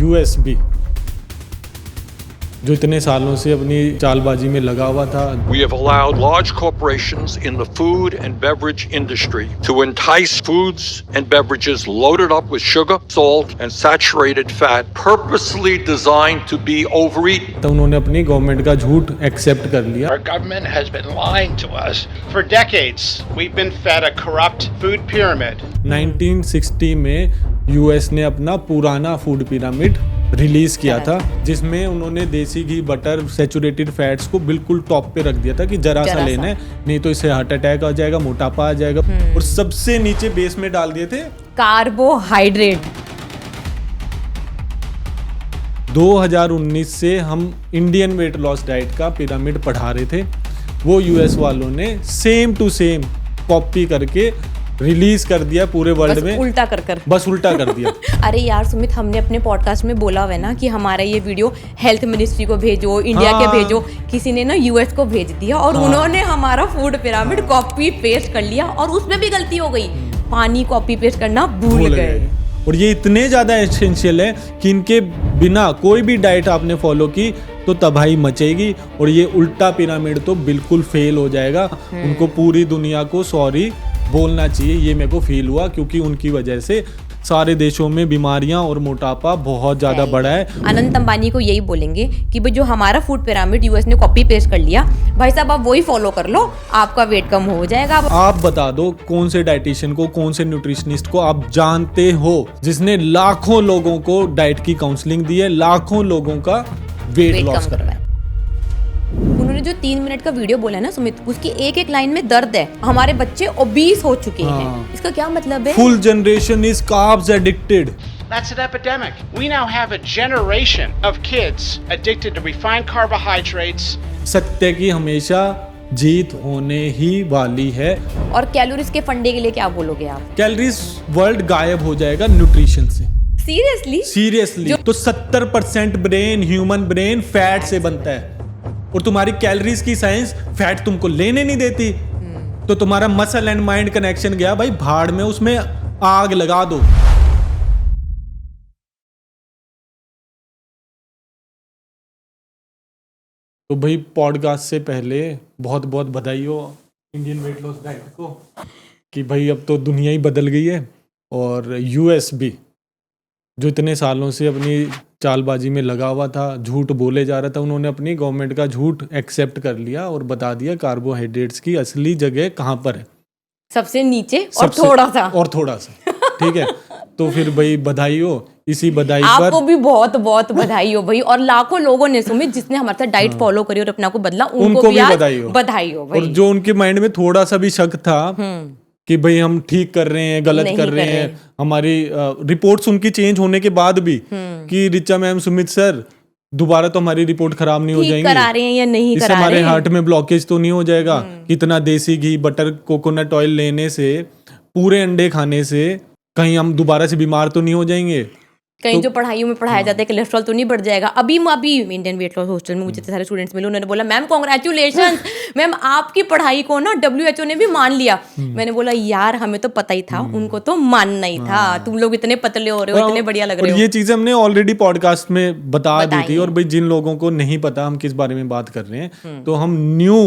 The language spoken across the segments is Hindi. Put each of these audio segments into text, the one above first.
यूएस भी जो इतने सालों से अपनी चालबाजी में लगा हुआ था। We have allowed large corporations in the food and beverage industry to entice foods and beverages loaded up with sugar, salt, and saturated fat, purposely designed to be overeaten. तो उन्होंने अपनी गवर्नमेंट का झूठ एक्सेप्ट कर लिया। Our government has been lying to us. For decades, we've been fed a corrupt food pyramid. 1960 में यूएस ने अपना पुराना फूड पिरामिड रिलीज किया था, जिसमें उन्होंने देसी घी, बटर, सैचुरेटेड फैट्स को बिल्कुल टॉप पे रख दिया था कि जरा सा लेना है, नहीं तो इससे हार्ट अटैक आ जाएगा, मोटापा आ जाएगा। और सबसे नीचे बेस में डाल दिए थे कार्बोहाइड्रेट। 2019 से हम इंडियन वेट लॉस डाइट का पिरामिड पढ़ा रहे थे, वो यूएस वालों ने सेम टू सेम कॉपी करके रिलीज कर दिया पूरे वर्ल्ड में, बस उल्टा कर दिया। अरे यार सुमित, हमने अपने पॉडकास्ट में बोला हुआ है ना कि हमारा ये वीडियो हेल्थ मिनिस्ट्री को भेजो, इंडिया के भेजो। किसी ने ना यूएस को भेज दिया और उन्होंने हमारा फूड पिरामिड कॉपी पेस्ट कर लिया और उसमें भी गलती हो गई, पानी कॉपी पेस्ट करना भूल गए। और ये इतने ज्यादा एसेंशियल है कि इनके बिना कोई भी डाइट आपने फॉलो की तो तबाही मचेगी, और ये उल्टा पिरामिड तो बिल्कुल फेल हो जाएगा। उनको पूरी दुनिया को सॉरी बोलना चाहिए, ये मेरे को फील हुआ, क्योंकि उनकी वजह से सारे देशों में बीमारियां और मोटापा बहुत ज्यादा बढ़ा है। अनंत अंबानी को यही बोलेंगे कि भाई जो हमारा फूड पिरामिड यूएस ने कॉपी पेस्ट कर लिया, भाई साहब आप वही फॉलो कर लो, आपका वेट कम हो जाएगा। आप बता दो कौन से डाइटिशियन को, कौन से न्यूट्रिशनिस्ट को आप जानते हो जिसने लाखों लोगों को डाइट की काउंसलिंग दी है, लाखों लोगों का वेट लॉस करवाया। उन्होंने जो 3 मिनट का वीडियो बोला है ना सुमित, उसकी एक एक लाइन में दर्द है। हमारे बच्चे ओबीस हो चुके हैं, इसका क्या मतलब है? Full generation is carbs addicted. That's an epidemic. We now have a generation of kids addicted to refined carbohydrates. सत्य की हमेशा जीत होने ही वाली है। और कैलोरीज के फंडे के लिए क्या बोलोगे आप? कैलोरीज वर्ल्ड गायब हो जाएगा न्यूट्रिशन से। सीरियसली तो 70% ब्रेन, ह्यूमन ब्रेन फैट से बनता है, और तुम्हारी कैलोरीज की साइंस फैट तुमको लेने नहीं देती, तो तुम्हारा मसल एंड माइंड कनेक्शन गया भाई भाड़ में, उसमें आग लगा दो। तो भाई पॉडकास्ट से पहले बहुत बहुत बधाई हो इंडियन वेट लॉस डाइट को कि भाई अब तो दुनिया ही बदल गई है, और यूएस भी जो इतने सालों से अपनी चालबाजी में लगा हुआ था, झूठ बोले जा रहा था, उन्होंने अपनी गवर्नमेंट का झूठ एक्सेप्ट कर लिया और बता दिया कार्बोहाइड्रेट्स की असली जगह कहाँ पर है, सबसे नीचे और थोड़ा सा ठीक है। तो फिर भाई बधाई हो, इसी बधाई पर आपको भी बहुत बहुत बधाई हो भाई। और लाखों लोगों ने सुमित जिसने हमारे साथ डाइट फॉलो करी और अपना को बदला, उनको भी बधाई हो भाई। और जो उनके माइंड में थोड़ा सा भी शक था कि भाई हम ठीक कर रहे हैं, गलत कर रहे हैं, हमारी रिपोर्ट्स उनकी चेंज होने के बाद भी कि रिचा मैम, सुमित सर, दोबारा तो हमारी रिपोर्ट खराब नहीं हो जाएंगी, करा रहे हैं या नहीं इससे करा हमारे रहे हैं, हार्ट में ब्लॉकेज तो नहीं हो जाएगा, कितना देसी घी, बटर, कोकोनट ऑयल लेने से, पूरे अंडे खाने से कहीं हम दोबारा से बीमार तो नहीं हो जाएंगे, कहीं जो पढ़ाइयों में पढ़ाया जाता है कोलेस्ट्रॉल तो नहीं बढ़ जाएगा। अभी इंडियन वेट लॉस हॉस्टल में मुझे सारे स्टूडेंट्स मिले, उन्होंने बोला मैम कांग्रेचुलेशंस मैम, आपकी पढ़ाई को ना WHO ने भी मान लिया। मैंने बोला यार हमें तो पता ही था, उनको तो मानना ही था, तुम लोग इतने पतले हो रहे हो, इतने बढ़िया लग रहे हो। ये चीजें हमने ऑलरेडी पॉडकास्ट में बता दी थी, और भाई जिन लोगों को नहीं पता हम किस बारे में बात कर रहे हैं, तो हम न्यू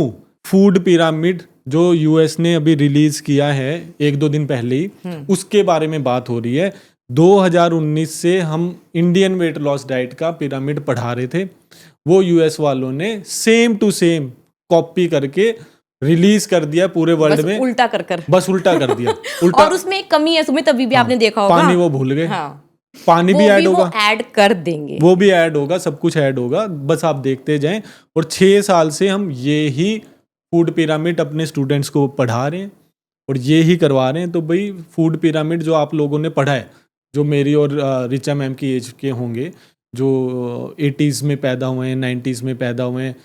फूड पिरामिड जो यूएस ने अभी रिलीज किया है 1-2 दिन पहले ही, उसके बारे में बात हो रही है। 2019 से हम इंडियन वेट लॉस डाइट का पिरामिड पढ़ा रहे थे, वो यूएस वालों ने सेम टू सेम कॉपी करके रिलीज कर दिया पूरे वर्ल्ड में, बस उल्टा कर दिया। और उसमें एक कमी है सुमित, अभी भी आपने देखा होगा, पानी वो भूल गए। पानी भी ऐड होगा, ऐड कर देंगे, वो भी ऐड होगा, सब कुछ ऐड होगा, बस आप देखते जाएं। और 6 साल से हम ये ही फूड पिरामिड अपने स्टूडेंट्स को पढ़ा रहे हैं और ये ही करवा रहे हैं। तो भाई फूड पिरामिड जो आप लोगों ने पढ़ा है, जो मेरी और रिचा मैम की एज के होंगे, जो 80s में पैदा हुए हैं, 90s में पैदा हुए हैं,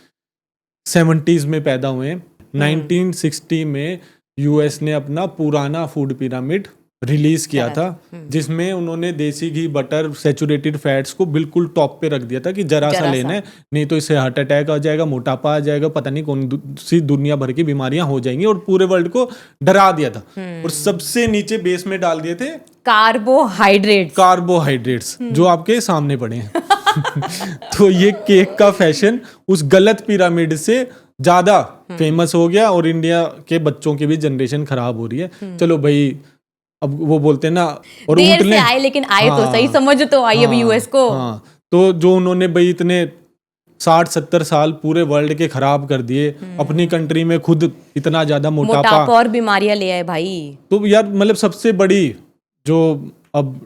70s में पैदा हुए हैं, 1960 में यूएस ने अपना पुराना फूड पिरामिड रिलीज किया था, जिसमें उन्होंने देसी घी, बटर, सैचुरेटेड फैट्स को बिल्कुल टॉप पे रख दिया था कि जरा सा लेना है, नहीं तो इससे हार्ट अटैक आ जाएगा, मोटापा आ जाएगा, पता नहीं कौन सी दुनिया भर की बीमारियां हो जाएंगी, और पूरे वर्ल्ड को डरा दिया था। और सबसे नीचे बेस में डाल दिए थे कार्बोहाइड्रेट्स जो आपके सामने पड़े हैं। तो ये केक का फैशन उस गलत पिरामिड से ज्यादा फेमस हो गया और इंडिया के बच्चों की भी जनरेशन खराब हो रही है। चलो भाई, अब वो बोलते हैं ना, और देर से आए लेकिन आए तो सही, समझ तो आई अब यूएस को। हाँ, तो जो उन्होंने भाई इतने 60-70 साल पूरे वर्ल्ड के खराब कर दिए, अपनी कंट्री में खुद इतना ज्यादा मोटापा और बीमारियां ले आए भाई। तो यार मतलब सबसे बड़ी जो अब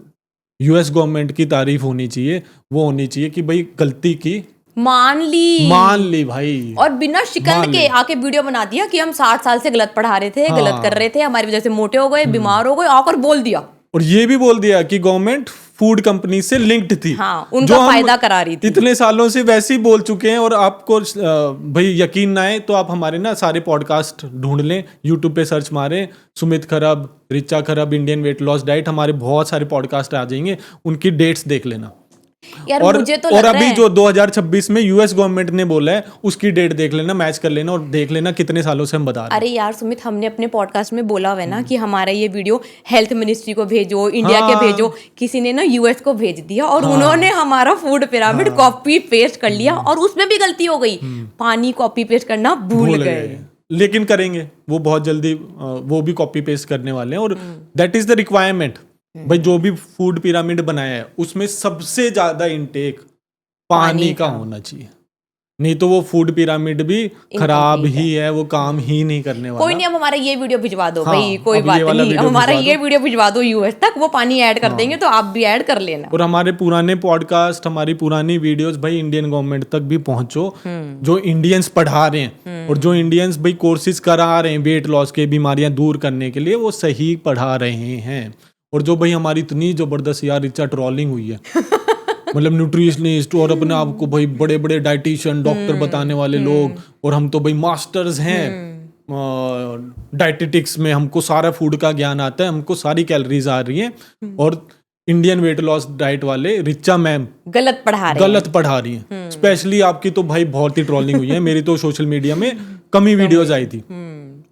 यूएस गवर्नमेंट की तारीफ होनी चाहिए वो होनी चाहिए कि भाई गलती की, मान ली भाई, और बिना शिकन के आके वीडियो बना दिया कि हम 60 साल से गलत पढ़ा रहे थे, गलत कर रहे थे, हमारी वजह से मोटे हो गए, बीमार हो गए, आकर बोल दिया। और ये भी बोल दिया कि गवर्नमेंट फूड कंपनी से लिंक्ड थी, हाँ, उनका फायदा करा रही थी। इतने सालों से वैसे ही बोल चुके हैं। और आपको भाई यकीन ना आए तो आप हमारे ना सारे पॉडकास्ट ढूंढ लें, यूट्यूब पे सर्च मारें, सुमित खरब, रिचा खरब, इंडियन वेट लॉस डाइट, हमारे बहुत सारे पॉडकास्ट आ जाएंगे, उनकी डेट्स देख लेना। यार और मुझे तो और अभी जो 2026 में यूएस गवर्नमेंट ने बोला है उसकी डेट देख लेना, मैच कर लेना और देख लेना कितने सालों से हम बता रहे हैं। अरे यार सुमित, हमने अपने पॉडकास्ट में बोला हुआ है ना कि हमारा ये वीडियो हेल्थ मिनिस्ट्री को भेजो, इंडिया के भेजो, किसी ने ना यूएस को भेज दिया और उन्होंने हमारा फूड पिरामिड कॉपी पेस्ट कर लिया और उसमें भी गलती हो गई, पानी कॉपी पेस्ट करना भूल गए। लेकिन करेंगे वो बहुत जल्दी, वो भी कॉपी पेस्ट करने वाले हैं और दैट इज द रिक्वायरमेंट। भाई जो भी फूड पिरामिड बनाया है उसमें सबसे ज्यादा इंटेक पानी का होना चाहिए, नहीं तो वो फूड पिरामिड भी खराब ही है, वो काम ही नहीं करने वाला। कोई नहीं, अब हमारा ये वीडियो भिजवा दो भाई, कोई बात नहीं, हमारा ये वीडियो भिजवा दो यूएस तक, वो पानी ऐड कर देंगे तो आप भी ऐड कर लेना। और हमारे पुराने पॉडकास्ट, हमारी पुरानी वीडियोस भाई इंडियन गवर्नमेंट तक भी पहुंचो, जो इंडियंस पढ़ा रहे हैं और जो इंडियंस भाई कोर्सेज करा रहे हैं वेट लॉस के, बीमारियां दूर करने के लिए, वो सही पढ़ा रहे हैं। और जो भाई हमारी इतनी जबरदस्त यार रिचा ट्रोलिंग हुई है, मतलब न्यूट्रिशनिस्ट और अपने आप को भाई बड़े बड़े डाइटिशियन डॉक्टर बताने वाले लोग, और हम तो भाई मास्टर्स हैं डाइटेटिक्स में, हमको सारा फूड का ज्ञान आता है, हमको सारी कैलोरीज आ रही हैं। और इंडियन वेट लॉस डाइट वाले रिचा मैम गलत पढ़ा रही हैं। स्पेशली आपकी तो भाई बहुत ही ट्रोलिंग हुई है, मेरी तो सोशल मीडिया में कम ही वीडियोज आई थी।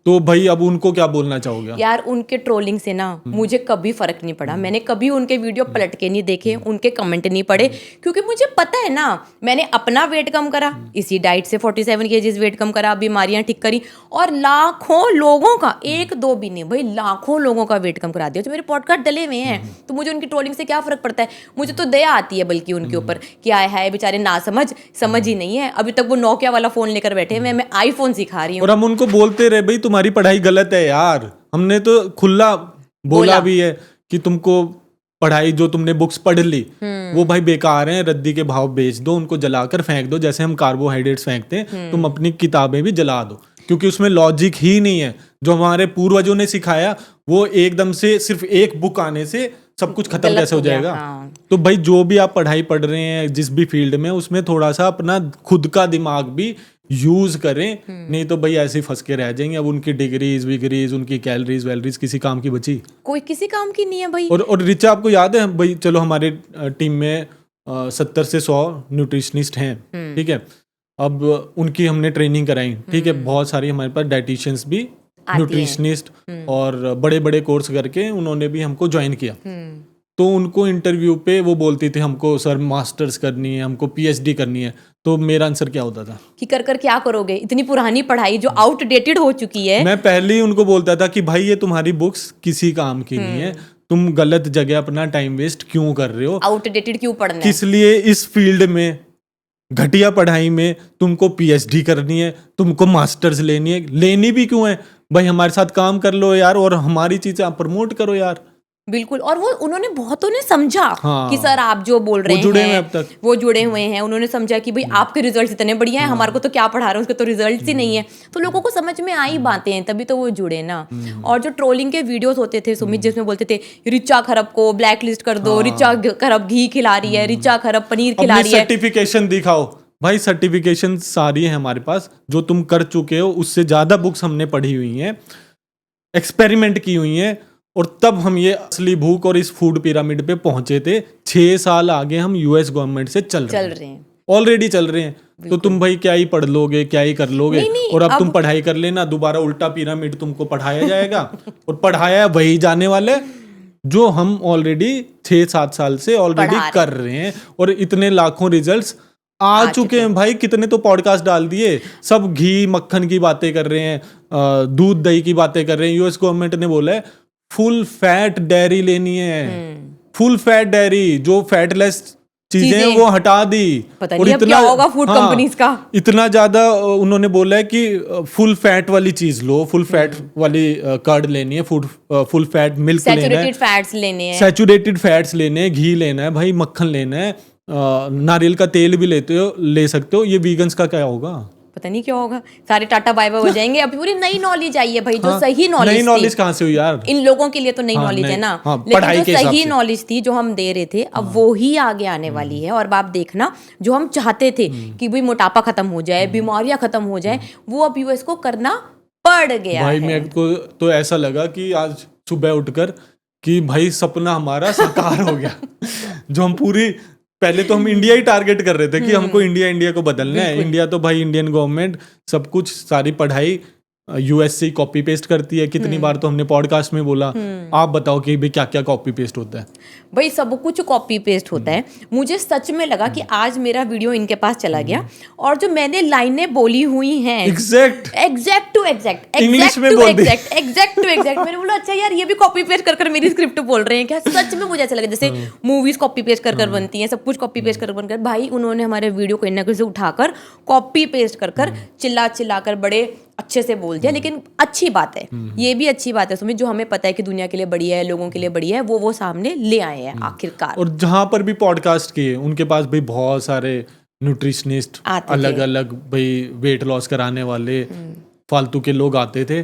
तो भाई अब उनको क्या बोलना चाहोगे? यार उनके ट्रोलिंग से ना मुझे कभी फर्क नहीं पड़ा, मैंने कभी उनके वीडियो पलट के नहीं देखे, उनके कमेंट नहीं पढ़े, क्योंकि मुझे पता है ना, मैंने अपना वेट कम करा, इसी डाइट से 47 kg वेट कम करा, बीमारियां ठीक करी, और लाखों लोगों का, एक दो भी नहीं भाई, लाखों लोगों का वेट कम करा दिया जो मेरे पॉडकास्ट डले हुए हैं। तो मुझे उनकी ट्रोलिंग से क्या फर्क पड़ता है? मुझे तो दया आती है बल्कि उनके ऊपर कि आए हाय बेचारे ना समझ ही नहीं है, अभी तक वो नोकिया वाला फोन लेकर बैठे हैं, मैं आईफोन सिखा रही हूँ। और हम उनको बोलते रहे भाई तुम्हारी पढ़ाई गलत है यार, हमने तो खुला बोला भी है कि तुमको पढ़ाई जो तुमने बुक्स पढ़ ली वो भाई बेकार हैं, रद्दी के भाव बेच दो, उनको जलाकर फेंक दो, जैसे हम कार्बोहाइड्रेट्स फेंकते हैं, तुम अपनी किताबें भी जला दो, क्योंकि उसमें लॉजिक ही नहीं है। जो हमारे पूर्वजों ने सिखाया वो एकदम से सिर्फ एक बुक आने से सब कुछ खत्म कैसे हो जाएगा? हाँ। तो भाई जो भी आप पढ़ाई पढ़ रहे हैं जिस भी फील्ड में, उसमें थोड़ा सा अपना खुद का दिमाग भी यूज करें, नहीं तो भाई ऐसे ही फंस के रह जाएंगे। अब उनकी डिग्रीज विग्रीज, उनकी कैलोरीज वैलोरीज किसी काम की बची? कोई किसी काम की नहीं है भाई। और रिचा आपको याद है भाई, चलो हमारे टीम में 70 से 100 न्यूट्रिशनिस्ट हैं, ठीक है, अब उनकी हमने ट्रेनिंग कराई, ठीक है, बहुत सारी हमारे पास डाइटिशियंस भी, न्यूट्रिशनिस्ट और बड़े बड़े कोर्स करके उन्होंने भी हमको ज्वाइन किया। तो उनको इंटरव्यू पे वो बोलती थी हमको सर मास्टर्स करनी है, हमको पीएचडी करनी है। तो मेरा आंसर क्या होता था कि कर क्या करोगे, इतनी पुरानी पढ़ाई जो आउटडेटेड हो चुकी है। मैं पहले ही उनको बोलता था कि भाई ये तुम्हारी बुक्स किसी काम की नहीं है, तुम गलत जगह अपना टाइम वेस्ट क्यों कर रहे हो, आउटडेटेड क्यों पढ़ना है, किस लिए इस फील्ड में घटिया पढ़ाई में तुमको पीएचडी करनी है, तुमको मास्टर्स लेनी है, लेनी भी क्यों है भाई, हमारे साथ काम कर लो यार और हमारी चीजें आप प्रमोट करो यार। बिल्कुल। और वो उन्होंने बहुतों ने समझा हाँ, कि सर आप जो बोल रहे हैं अब तक वो जुड़े हुए हैं, उन्होंने समझा कि भाई आपके रिजल्ट्स इतने बढ़िया हैं, हमारे को तो क्या पढ़ा रहे हैं उसके तो रिजल्ट्स ही नहीं है। तो लोगों को समझ में आई बातें हैं, तभी तो वो जुड़े ना। और जो ट्रोलिंग के वीडियोस होते थे सुमित, जिसमें बोलते थे रिचा खरब को ब्लैक लिस्ट कर दो, रिचा खरब घी खिला रही है, रिचा खरब पनीर खिला रही है, सर्टिफिकेशन दिखाओ। भाई सर्टिफिकेशन सारी है हमारे पास, जो तुम कर चुके हो उससे ज्यादा बुक्स हमने पढ़ी हुई हैं, एक्सपेरिमेंट की हुई हैं, और तब हम ये असली भूख और इस फूड पिरामिड पे पहुंचे थे। 6 साल आगे हम यूएस गवर्नमेंट से चल रहे हैं, ऑलरेडी चल रहे हैं। तो तुम भाई क्या ही पढ़ लोगे, क्या ही कर लोगे? नहीं, और अब तुम पढ़ाई कर लेना, दोबारा उल्टा पिरामिड तुमको पढ़ाया जाएगा और पढ़ाया वही जाने वाले जो हम ऑलरेडी 6-7 साल से ऑलरेडी पढ़ा रहे कर रहे हैं, और इतने लाखों रिजल्ट्स आ चुके हैं भाई। कितने तो पॉडकास्ट डाल दिए, सब घी मक्खन की बातें कर रहे हैं, दूध दही की बातें कर रहे हैं। यूएस गवर्नमेंट ने बोला है फुल फैट डेयरी लेनी है, फुल फैट डेयरी, जो फैटलेस चीजें हैं वो हटा दी। पता नहीं अब क्या होगा फूड कंपनीज का। इतना ज्यादा उन्होंने बोला है कि फुल फैट वाली चीज लो, फुल फैट वाली कर्ड लेनी है, फुल फैट मिल्क लेना है, सैचुरेटेड फैट्स लेने हैं, सैचुरेटेड फैट्स लेने हैं, घी लेना है भाई, मक्खन लेना है, नारियल का तेल भी ले सकते हो। ये वीगन्स का क्या होगा? पता नहीं क्या होगा, सारे टाटा बाय बाय हो जाएंगे। अब पूरी नई नॉलेज आई है भाई, जो हाँ, सही नई नॉलेज नॉलेज कहाँ से हुई यार? इन लोगों के लिए तो नई हाँ, नॉलेज है ना, हाँ, लेकिन पढ़ाई जो के हिसाब सही से। नॉलेज थी जो हम दे रहे थे, अब वो ही आगे आने वाली है। और आप देखना, जो हम चाहते थे कि भाई मोटापा खत्म हो जाए, बीमारियां खत्म हो जाए, वो अब यूएस को करना पड़ गया भाई है। मेरे को तो ऐसा लगा कि आज सुबह उठकर कि भाई सपना हमारा साकार हो गया। जो हम पूरी, पहले तो हम इंडिया ही टारगेट कर रहे थे कि हमको इंडिया को बदलना है। इंडिया तो भाई इंडियन गवर्नमेंट सब कुछ, सारी पढ़ाई यूएस से कॉपी पेस्ट करती है। कितनी बार तो हमने पॉडकास्ट में बोला। आप बताओ कि भाई क्या क्या कॉपी पेस्ट होता है? भाई सब कुछ कॉपी पेस्ट होता है। मुझे सच में लगा कि आज मेरा वीडियो इनके पास चला गया, और जो मैंने लाइनें बोली हुई हैं एग्जैक्ट टू एग्जैक्ट, इंग्लिश में बोल दी। एग्जैक्ट टू एग्जैक्ट, मैंने बोला अच्छा यार ये भी कॉपी पेस्ट कर मेरी स्क्रिप्ट बोल रहे हैं क्या? सच में मुझे ऐसा लगा जैसे मूवीज कॉपी पेस्ट कर बनती हैं, सब कुछ कॉपी पेस्ट कर बनकर। भाई उन्होंने हमारे वीडियो को इन्ना से उठाकर कॉपी पेस्ट कर चिल्ला कर बड़े अच्छे से बोल दिया। लेकिन अच्छी बात है, ये भी अच्छी बात है सुमित, जो हमें पता है कि दुनिया के लिए बढ़िया है, लोगों के लिए बढ़िया है, वो सामने ले आए हैं आखिरकार। और जहां पर भी पॉडकास्ट किए, उनके पास भाई बहुत सारे न्यूट्रिशनिस्ट, अलग अलग भाई वेट लॉस कराने वाले फालतू के लोग आते थे।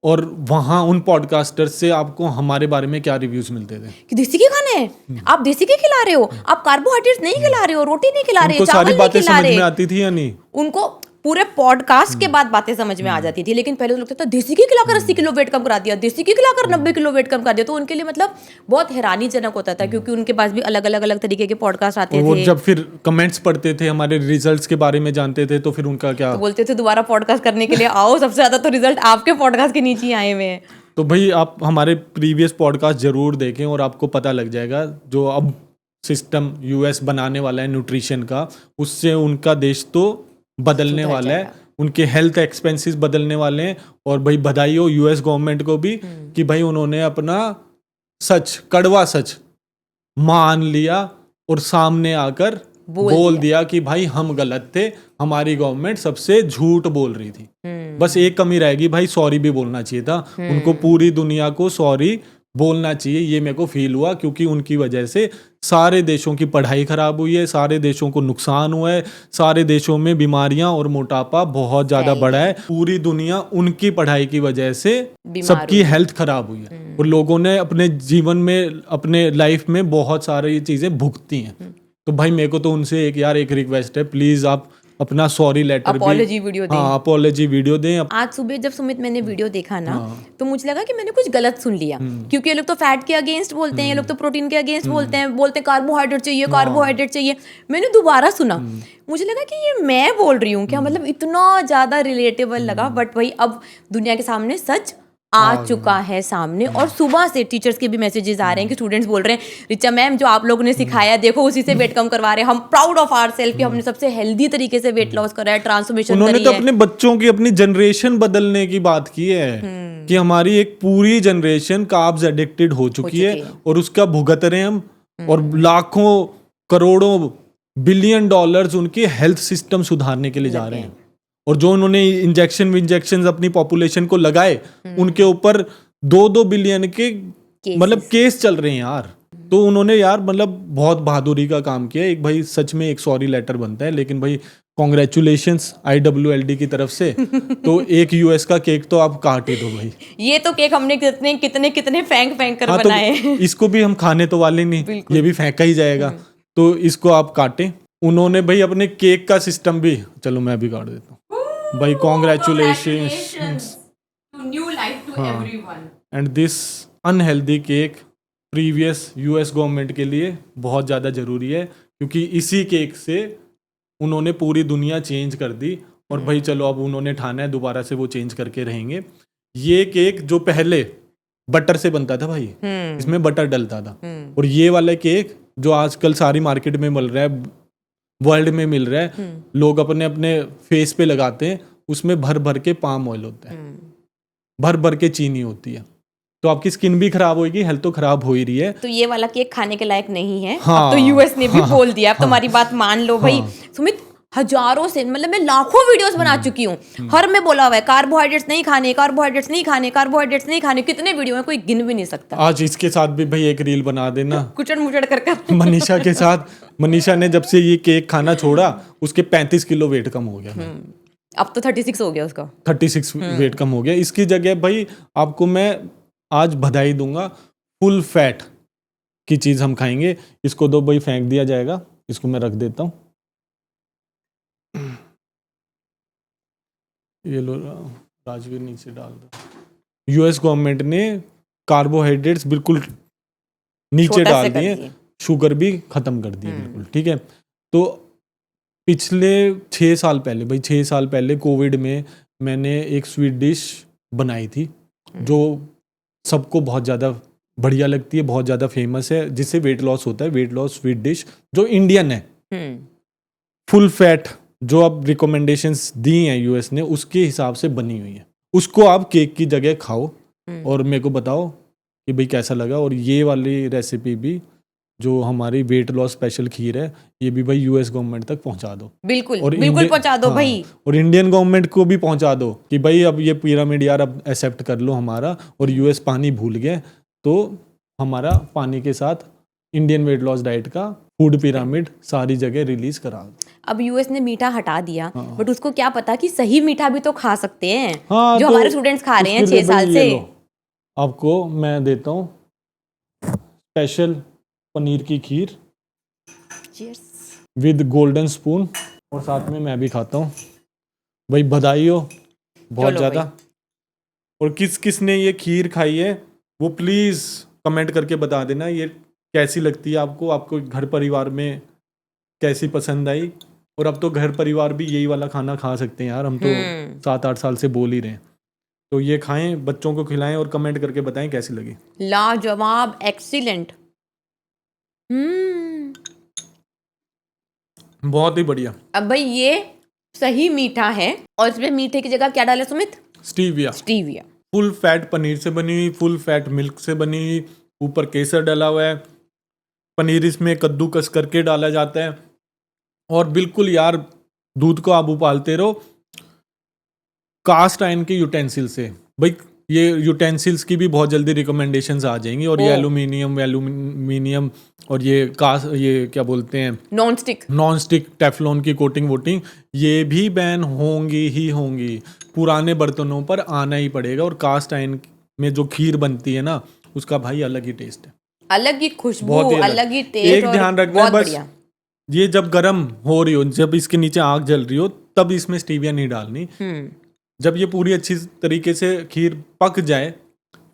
और वहां उन पॉडकास्टर्स से आपको हमारे बारे में क्या रिव्यूज मिलते थे कि देसी घी खाना है, आप देसी घी खिला रहे हो, आप कार्बोहाइड्रेट्स नहीं खिला रहे हो, रोटी नहीं खिला रहे, चावल नहीं खिला रहे। समझ में आती थी या नहीं? उनको पूरे पॉडकास्ट के बाद बातें समझ में आ जाती थी। लेकिन पहले तो लगता था देसी घी खिलाकर 80 किलो वेट कम करा दिया, देसी घी खिलाकर 90 किलो वेट कम कर दिया। तो उनके लिए मतलब बहुत हैरानीजनक होता था, क्योंकि उनके पास भी अलग अलग तरीके के पॉडकास्ट आते थे। जब फिर कमेंट्स पढ़ते थे, हमारे रिजल्ट्स के बारे में जानते थे, तो फिर उनका क्या तो बोलते थे दोबारा पॉडकास्ट करने के लिए आओ, सबसे ज्यादा तो रिजल्ट आपके पॉडकास्ट के नीचे आए हुए हैं। तो भाई आप हमारे प्रीवियस पॉडकास्ट जरूर देखें, और आपको पता लग जाएगा जो अब सिस्टम यूएस बनाने वाला है न्यूट्रिशन का, उससे उनका देश तो बदलने वाला है, उनके हेल्थ एक्सपेंसेस बदलने वाले हैं। और भाई बधाई हो यूएस गवर्नमेंट को भी कि भाई उन्होंने अपना सच, कड़वा सच मान लिया और सामने आकर बोल दिया कि भाई हम गलत थे, हमारी गवर्नमेंट सबसे झूठ बोल रही थी। बस एक कमी रहेगी भाई, सॉरी भी बोलना चाहिए था उनको, पूरी दुनिया को सॉरी बोलना चाहिए। ये मेरे को फील हुआ, क्योंकि उनकी वजह से सारे देशों की पढ़ाई खराब हुई है, सारे देशों को नुकसान हुआ है, सारे देशों में बीमारियां और मोटापा बहुत ज्यादा बढ़ा है। पूरी दुनिया उनकी पढ़ाई की वजह से सबकी हेल्थ खराब हुई है, और लोगों ने अपने जीवन में, अपने लाइफ में बहुत सारी चीजें भुगती हैं। तो भाई मेरे को तो उनसे एक रिक्वेस्ट है, प्लीज आप अपना सॉरी लेटर, अपॉलॉजी वीडियो दें। हाँ, अपॉलॉजी वीडियो दें। आज सुबह जब सुमित मैंने वीडियो देखा ना, तो मुझे लगा कि मैंने कुछ गलत सुन लिया, क्योंकि ये लोग तो फैट के अगेंस्ट बोलते हैं, ये लोग तो प्रोटीन के अगेंस्ट बोलते हैं कार्बोहाइड्रेट चाहिए, कार्बोहाइड्रेट चाहिए। मैंने दोबारा सुना, मुझे लगा कि ये मैं बोल रही हूँ क्या, मतलब इतना ज्यादा रिलेटेबल लगा। बट वही अब दुनिया के सामने सच आ चुका है सामने, और सुबह से टीचर्स के भी मैसेजेस आ रहे हैं कि स्टूडेंट्स बोल रहे हैं रिचा मैम जो आप लोगों ने सिखाया देखो उसी से वेट कम करवा रहे हैं, हम प्राउड ऑफ आवर सेल्फ कि हमने सबसे हेल्दी तरीके से वेट लॉस करा है, ट्रांसफॉर्मेशन करी है। उन्होंने तो अपने बच्चों की, अपनी जनरेशन बदलने की बात की है कि हमारी एक पूरी जनरेशन कार्ब्स एडिक्टेड हो चुकी है, और उसका भुगत रहे हम, और लाखों करोड़ों बिलियन डॉलर्स उनके हेल्थ सिस्टम सुधारने के लिए जा रहे हैं। और जो उन्होंने इंजेक्शन अपनी पॉपुलेशन को लगाए, उनके ऊपर 2-2 बिलियन के मतलब केस चल रहे हैं यार। तो उन्होंने यार मतलब बहुत बहादुरी का काम किया। एक भाई सच में एक सॉरी लेटर बनता है, लेकिन भाई कॉन्ग्रेचुलेशंस IWLD की तरफ से। तो एक यूएस का केक तो आप काट ही दो भाई। ये तो केक हमने कितने फेंक कर बनाए। तो इसको भी हम खाने तो वाले नहीं, ये भी फेंका ही जाएगा, तो इसको आप काटें। उन्होंने भाई अपने केक का सिस्टम भी, चलो मैं भी काट देता हूँ भाई, congratulations to new life to everyone. And this unhealthy cake previous US government के लिए बहुत ज़्यादा ज़रूरी है, क्योंकि इसी केक से उन्होंने पूरी दुनिया चेंज कर दी। और भाई चलो अब उन्होंने ठाना है दोबारा से वो चेंज करके रहेंगे। ये केक जो पहले बटर से बनता था भाई, इसमें बटर डलता था। और ये वाला केक जो आजकल सारी मार्केट में मिल रहा है, वर्ल्ड में मिल रहा है, लोग अपने अपने फेस पे लगाते हैं, उसमें भर भर के पाम ऑयल होता है, भर भर के चीनी होती है, तो आपकी स्किन भी खराब होगी, हेल्थ तो खराब हो ही रही है। तो ये वाला केक खाने के लायक नहीं है। हाँ, अब तो यूएस ने भी बोल दिया, अब तुम्हारी बात मान लो भाई। सुमित, हजारों से, मतलब मैं लाखों वीडियोस बना चुकी हूँ, हर में बोला हुआ है कार्बोहाइड्रेट्स नहीं खाने, कार्बोहाइड्रेट्स नहीं खाने, कार्बोहाइड्रेट्स नहीं खाने। कितने वीडियो में, कोई गिन भी नहीं सकता। आज इसके साथ भी भाई एक रील बना देना कुचड़ मुचड़ कर मनीषा के साथ। मनीषा ने जब से ये केक खाना छोड़ा, उसके 35 किलो वेट कम हो गया। अब तो 36 हो गया उसका, 36 वेट कम हो गया। इसकी जगह भाई आपको मैं आज बधाई दूंगा, फुल फैट की चीज हम खाएंगे। इसको दो भाई, फेंक दिया जाएगा, इसको मैं रख देता हूँ। ये लो राजवीर, नीचे डाल दो। यूएस गवर्नमेंट ने कार्बोहाइड्रेट्स बिल्कुल नीचे छोटा डाल से कर दिए, दिए। शुगर भी खत्म कर दी बिल्कुल, ठीक है। तो पिछले 6 साल पहले भाई, 6 साल पहले कोविड में मैंने एक स्वीट डिश बनाई थी जो सबको बहुत ज़्यादा बढ़िया लगती है, बहुत ज़्यादा फेमस है, जिससे वेट लॉस होता है। वेट लॉस स्वीट डिश जो इंडियन है, फुल फैट, जो अब रिकमेंडेशंस दी हैं यूएस ने, उसके हिसाब से बनी हुई है। उसको आप केक की जगह खाओ और मेरे को बताओ कि भाई कैसा लगा। और ये वाली रेसिपी भी, जो हमारी वेट लॉस स्पेशल खीर है, ये भी भाई यूएस गवर्नमेंट तक पहुंचा दो। बिल्कुल और बिल्कुल पहुंचा दो भाई। और इंडियन गवर्नमेंट को भी पहुंचा दो कि भाई अब ये पिरामिड यार अब एक्सेप्ट कर लो हमारा। और यूएस पानी भूल गए, तो हमारा पानी के साथ इंडियन वेट लॉस डाइट का फूड पिरामिड सारी जगह रिलीज करा दो। अब यूएस ने मीठा हटा दिया, बट उसको क्या पता कि सही मीठा भी तो खा सकते हैं, हाँ, जो तो हमारे स्टूडेंट्स खा रहे हैं उसके लिए 6 साल भाई से। ये लो, आपको मैं देता हूँ स्पेशल पनीर की खीर Cheers। विद गोल्डन स्पून, और साथ में मैं भी खाता हूँ। भाई बधाई हो बहुत चलो ज़्यादा। और किस किस ने ये खीर खाई है वो प्लीज़ कमेंट करके बता देना, ये कैसी लगती है आपको, आपको घर परिवार में कैसी पसंद आई। और अब तो घर परिवार भी यही वाला खाना खा सकते हैं यार, हम तो 7-8 साल से बोल ही रहे हैं। तो ये खाएं, बच्चों को खिलाएं और कमेंट करके बताएं कैसी लगी। लाजवाब, एक्सीलेंट। बहुत ही बढ़िया। अब भाई ये सही मीठा है, और इसमें मीठे की जगह क्या डाला Sumit? Stevia. Stevia. Full fat paneer से बनी हुई, फुल फैट मिल्क से बनी हुई, ऊपर केसर डाला हुआ है, पनीर इसमें कद्दूकस करके डाला जाता है। और बिल्कुल यार, दूध को आप उबालते रहो कास्ट आयरन के यूटेंसिल से। भाई ये यूटेंसिल्स की भी बहुत जल्दी रिकमेंडेशंस आ जाएंगी। और ये एल्यूमिनियम और ये क्या बोलते हैं, नॉन स्टिक टेफलॉन की कोटिंग वोटिंग, ये भी बैन होंगी ही होंगी। पुराने बर्तनों पर आना ही पड़ेगा। और कास्ट आयरन में जो खीर बनती है ना, उसका भाई अलग ही टेस्ट है, अलग ही खुशबू, बहुत ही अलग ही टेस्ट। एक ध्यान रखना है बस, ये जब गर्म हो रही हो, जब इसके नीचे आग जल रही हो, तब इसमें स्टीविया नहीं डालनी। जब ये पूरी अच्छी तरीके से खीर पक जाए,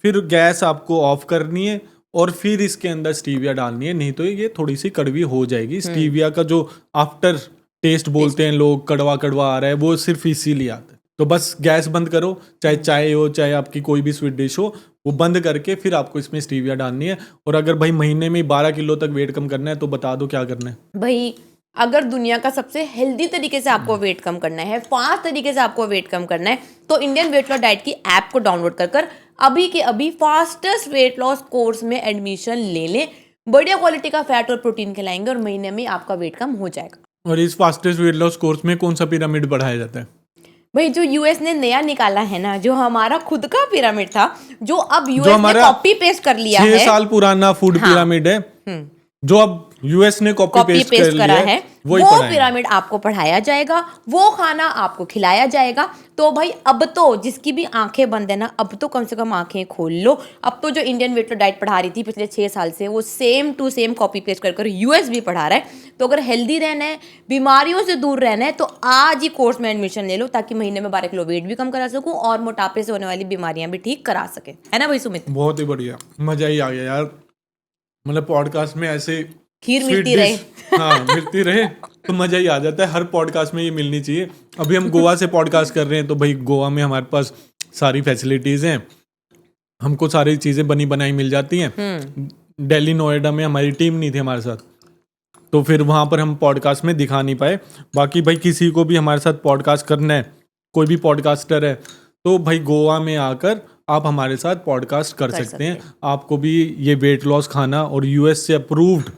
फिर गैस आपको ऑफ करनी है और फिर इसके अंदर स्टीविया डालनी है, नहीं तो ये थोड़ी सी कड़वी हो जाएगी। स्टीविया का जो आफ्टर टेस्ट बोलते हैं लोग, कड़वा कड़वा आ रहा है, वो सिर्फ इसीलिए आता है। तो बस गैस बंद करो, चाहे चाय हो, चाहे आपकी कोई भी स्वीट डिश हो, वो बंद करके फिर आपको इसमें स्टीविया डालनी है। और अगर भाई महीने में 12 किलो तक वेट कम करना है, तो बता दो क्या करना है भाई। अगर दुनिया का सबसे हेल्दी तरीके से आपको वेट कम करना है, फास्ट तरीके से आपको वेट कम करना है, तो इंडियन वेट लॉस डाइट की ऐप को डाउनलोड कर अभी के अभी फास्टेस्ट वेट लॉस कोर्स में एडमिशन ले लें। बढ़िया क्वालिटी का फैट और प्रोटीन खिलाएंगे और महीने में आपका वेट कम हो जाएगा। और इस फास्टेस्ट वेट लॉस कोर्स में कौन सा पिरामिड बढ़ाया जाता है? भाई जो यूएस ने नया निकाला है ना, जो हमारा खुद का पिरामिड था, जो अब यूएस ने कॉपी पेस्ट कर लिया है, 6 साल पुराना फूड पिरामिड है, जो अब यूएस ने कॉपी पेस्ट करा है, वो पिरामिड आपको पढ़ाया जाएगा, वो खाना आपको खिलाया जाएगा। तो भाई अब तो जिसकी भी आंखें बंद है ना, अब तो कम से कम आंखें खोल लो। अब तो जो इंडियन वेट लॉस डाइट पढ़ा रही थी पिछले 6 साल से, वो same to same copy paste कर यूएस भी पढ़ा रहा है। तो अगर हेल्दी रहना है, बीमारियों से दूर रहना है, तो आज ही कोर्स में एडमिशन ले लो, ताकि महीने में 12 किलो वेट भी कम करा सकूं और मोटापे से होने वाली बीमारियां भी ठीक करा सके। है ना भाई सुमित? बहुत ही बढ़िया, मजा ही आ गया यार। मतलब पॉडकास्ट में ऐसे खीर मिलती रहे, हाँ मिलती रहे तो मजा ही आ जाता है। हर पॉडकास्ट में ये मिलनी चाहिए। अभी हम गोवा से पॉडकास्ट कर रहे हैं, तो भाई गोवा में हमारे पास सारी फैसिलिटीज हैं। हमको सारी चीज़ें बनी बनाई मिल जाती हैं। दिल्ली नोएडा में हमारी टीम नहीं थी हमारे साथ, तो फिर वहाँ पर हम पॉडकास्ट में दिखा नहीं पाए। बाकी भाई किसी को भी हमारे साथ पॉडकास्ट करना है, कोई भी पॉडकास्टर है, तो भाई गोवा में आकर आप हमारे साथ पॉडकास्ट कर सकते हैं। आपको भी ये वेट लॉस खाना और यूएस से अप्रूव्ड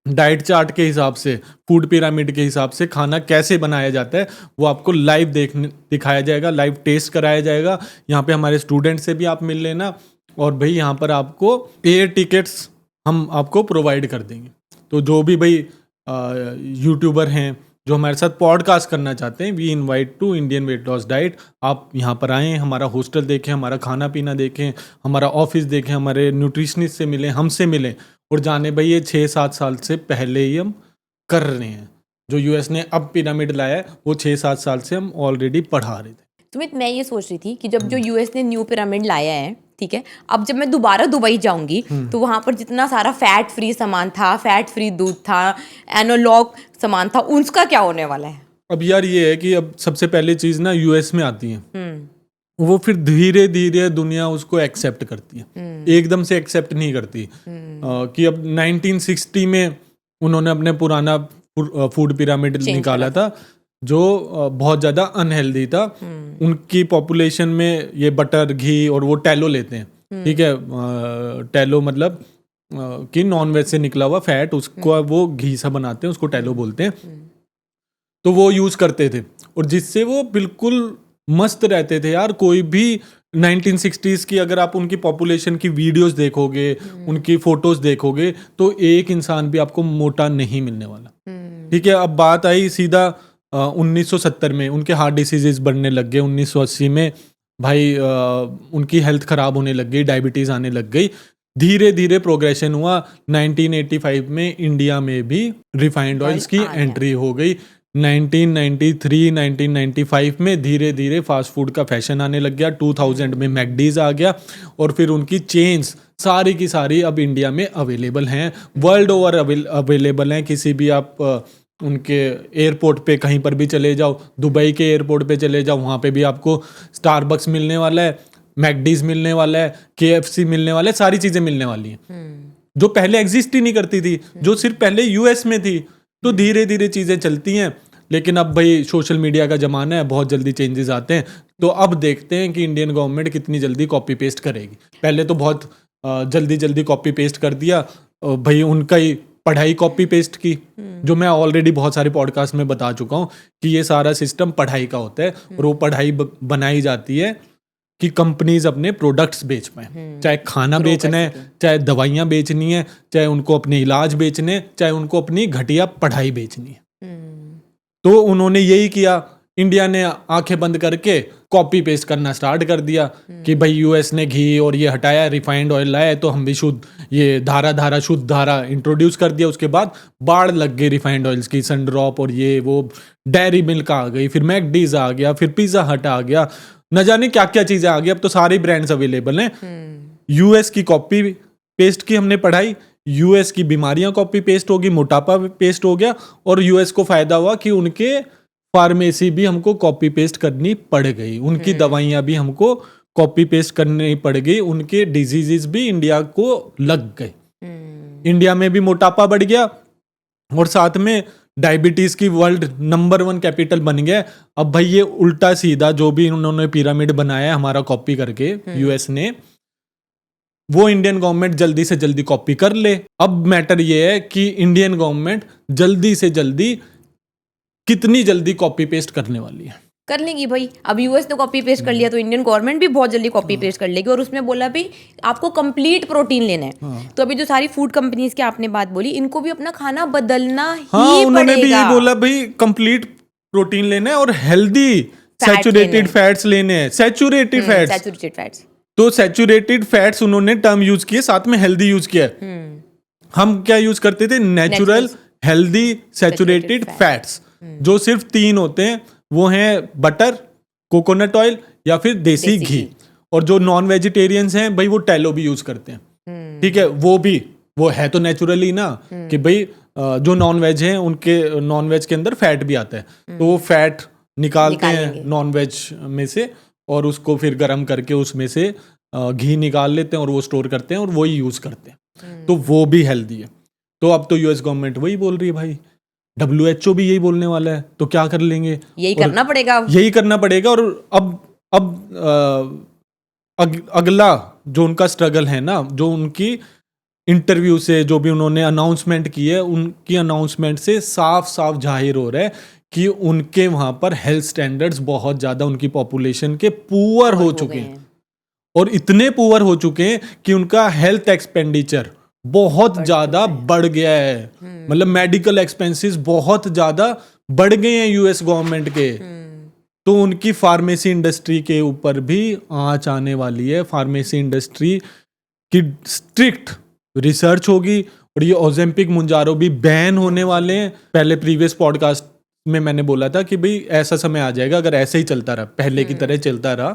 डाइट चार्ट के हिसाब से, फूड पिरामिड के हिसाब से खाना कैसे बनाया जाता है वो आपको लाइव दिखाया जाएगा, लाइव टेस्ट कराया जाएगा। यहाँ पे हमारे स्टूडेंट से भी आप मिल लेना, और भाई यहाँ पर आपको एयर टिकट्स हम आपको प्रोवाइड कर देंगे। तो जो भी भाई यूट्यूबर हैं जो हमारे साथ पॉडकास्ट करना चाहते हैं, we invite to Indian weight loss diet. आप यहाँ पर आएँ, हमारा हॉस्टल देखें, हमारा खाना पीना देखें, हमारा ऑफिस देखें, हमारे न्यूट्रिशनिस्ट से मिलें, हमसे मिलें, और जाने भाई ये 6-7 साल से पहले ही हम कर रहे हैं। जो यूएस ने अब पिरामिड लाया है वो 6-7 साल से हम ऑलरेडी पढ़ा रहे थे। सुमित, मैं ये सोच रही थी कि जब जो यूएस ने न्यू पिरामिड लाया है, ठीक है, अब जब मैं दोबारा दुबई जाऊंगी तो वहां पर जितना सारा फैट फ्री सामान था, फैट फ्री दूध था, एनालॉग सामान था, उसका क्या होने वाला है? अब यार ये है कि अब सबसे पहले चीज ना यूएस में आती है, वो फिर धीरे धीरे दुनिया उसको एक्सेप्ट करती है, एकदम से एक्सेप्ट नहीं करती। कि अब 1960 में उन्होंने अपने पुराना फूड पिरामिड निकाला था जो बहुत ज़्यादा अनहेल्दी था। उनकी पॉपुलेशन में ये बटर, घी और वो टैलो लेते हैं, ठीक है। टैलो मतलब कि नॉन वेज से निकला हुआ फैट, उसको वो घी सा बनाते हैं, उसको टैलो बोलते हैं। तो वो यूज़ करते थे और जिससे वो बिल्कुल मस्त रहते थे यार। कोई भी 1960s की अगर आप उनकी पॉपुलेशन की वीडियोस देखोगे, उनकी फोटोज देखोगे, तो एक इंसान भी आपको मोटा नहीं मिलने वाला, ठीक है। अब बात आई सीधा 1970 में उनके हार्ट डिसीजेज बढ़ने लग गए। 1980 में भाई उनकी हेल्थ ख़राब होने लग गई, डायबिटीज़ आने लग गई। धीरे धीरे प्रोग्रेशन हुआ। 1985 में इंडिया में भी रिफाइंड ऑयल्स की एंट्री हो गई। 1993, 1995 में धीरे धीरे फास्ट फूड का फैशन आने लग गया। 2000 में मैकडीज आ गया और फिर उनकी चेन्स सारी की सारी अब इंडिया में अवेलेबल हैं, वर्ल्ड ओवर अवेलेबल हैं। किसी भी आप उनके एयरपोर्ट पे कहीं पर भी चले जाओ, दुबई के एयरपोर्ट पे चले जाओ, वहाँ पे भी आपको स्टारबक्स मिलने वाला है, मैकडीज मिलने वाला है, KFC मिलने वाला है, सारी चीज़ें मिलने वाली हैं जो पहले एग्जिस्ट ही नहीं करती थी, जो सिर्फ पहले यूएस में थी। तो धीरे धीरे चीज़ें चलती हैं, लेकिन अब भाई सोशल मीडिया का ज़माना है, बहुत जल्दी चेंजेस आते हैं। तो अब देखते हैं कि इंडियन गवर्नमेंट कितनी जल्दी कॉपी पेस्ट करेगी। पहले तो बहुत जल्दी कॉपी पेस्ट कर दिया भाई, उनका ही पढ़ाई कॉपी पेस्ट की, जो मैं ऑलरेडी बहुत सारे पॉडकास्ट में बता चुका हूँ कि ये सारा सिस्टम पढ़ाई का होता है और वो पढ़ाई बनाई जाती है कि कंपनीज अपने प्रोडक्ट्स बेच पाए, चाहे खाना बेचना है, चाहे दवाइयाँ बेचनी है, चाहे उनको अपने इलाज बेचने, चाहे उनको अपनी घटिया पढ़ाई बेचनी है। तो उन्होंने यही किया। इंडिया ने आंखें बंद करके कॉपी पेस्ट करना स्टार्ट कर दिया कि भाई यूएस ने घी और ये हटाया, रिफाइंड ऑयल लाया, तो हम भी शुद्ध ये धारा शुद्ध धारा इंट्रोड्यूस कर दिया। उसके बाद बाढ़ लग गई रिफाइंड ऑयल्स की, सनड्रॉप और ये वो, डेयरी मिल्क आ गई, फिर मैकडीज आ गया, फिर पिज्जा हट आ गया, न जाने क्या क्या चीजें आ गई। अब तो सारे ब्रांड्स अवेलेबल हैं। यूएस की कॉपी पेस्ट की हमने पढ़ाई, यूएस की बीमारियां कॉपी पेस्ट होगी, मोटापा पेस्ट हो गया, और यूएस को फायदा हुआ कि उनके फार्मेसी भी हमको कॉपी पेस्ट करनी पड़ गई, उनकी दवाइयां भी हमको कॉपी पेस्ट करनी पड़ गई, उनके डिजीजेस भी इंडिया को लग गए। इंडिया में भी मोटापा बढ़ गया और साथ में डायबिटीज की वर्ल्ड नंबर 1 कैपिटल बन गया। अब भाई ये उल्टा सीधा जो भी उन्होंने पिरामिड बनाया हमारा कॉपी करके यूएस ने, वो इंडियन गवर्नमेंट जल्दी से जल्दी कॉपी कर ले। अब मैटर ये है कि इंडियन गवर्नमेंट जल्दी से जल्दी कितनी जल्दी कॉपी पेस्ट करने वाली है। कर लेंगी भाई। अब यूएस ने कॉपी पेस्ट कर लिया तो इंडियन गवर्नमेंट भी बहुत जल्दी कॉपी पेस्ट कर लेगी। और उसमें बोला भी आपको कंप्लीट प्रोटीन लेना है। तो अभी जो सारी फूड कंपनीज की आपने बात बोली, इनको भी अपना खाना बदलना ही पड़ेगा। उन्होंने भी ये बोला भाई कंप्लीट प्रोटीन लेना है और हेल्दी सैचुरेटेड फैट्स लेने हैं। सैचुरेटेड फैट्स, तो सैचुरेटेड फैट्स उन्होंने टर्म यूज किए, साथ में हेल्दी यूज किया। हम क्या यूज करते थे? नेचुरल हेल्दी सैचुरेटेड फैट्स, जो सिर्फ 3 होते हैं, वो हैं बटर, कोकोनट ऑयल या फिर देसी घी। और जो नॉन वेजिटेरियंस हैं भाई वो टैलो भी यूज करते हैं, ठीक है। वो है तो नेचुरली ना कि भाई जो नॉन वेज हैं उनके नॉन वेज के अंदर फैट भी आता है, तो वो फैट निकालते हैं नॉन वेज में से और उसको फिर गर्म करके उसमें से घी निकाल लेते हैं और वो स्टोर करते हैं और वही यूज़ करते हैं, तो वो भी हेल्दी है। तो अब तो यूएस गवर्नमेंट वही बोल रही है भाई, WHO भी यही बोलने वाला है, तो क्या कर लेंगे, यही करना पड़ेगा अब। यही करना पड़ेगा। और अब अगला जो उनका स्ट्रगल है ना, जो उनकी इंटरव्यू से जो भी उन्होंने अनाउंसमेंट की है, उनकी अनाउंसमेंट से साफ साफ जाहिर हो रहा है कि उनके वहाँ पर हेल्थ स्टैंडर्ड्स बहुत ज़्यादा उनकी पॉपुलेशन के पुअर हो चुके हैं, और इतने पुअर हो चुके हैं कि उनका हेल्थ एक्सपेंडिचर बहुत ज़्यादा बढ़ गया है। मतलब मेडिकल एक्सपेंसेस बहुत ज़्यादा बढ़ गए हैं यूएस गवर्नमेंट के। तो उनकी फार्मेसी इंडस्ट्री के ऊपर भी आंच आने वाली है। फार्मेसी इंडस्ट्री की स्ट्रिक्ट रिसर्च होगी, और ये ओजेम्पिक मुंजारो भी बैन होने वाले हैं। पहले प्रीवियस पॉडकास्ट में मैंने बोला था कि भाई ऐसा समय आ जाएगा, अगर ऐसे ही चलता रहा, पहले की तरह चलता रहा,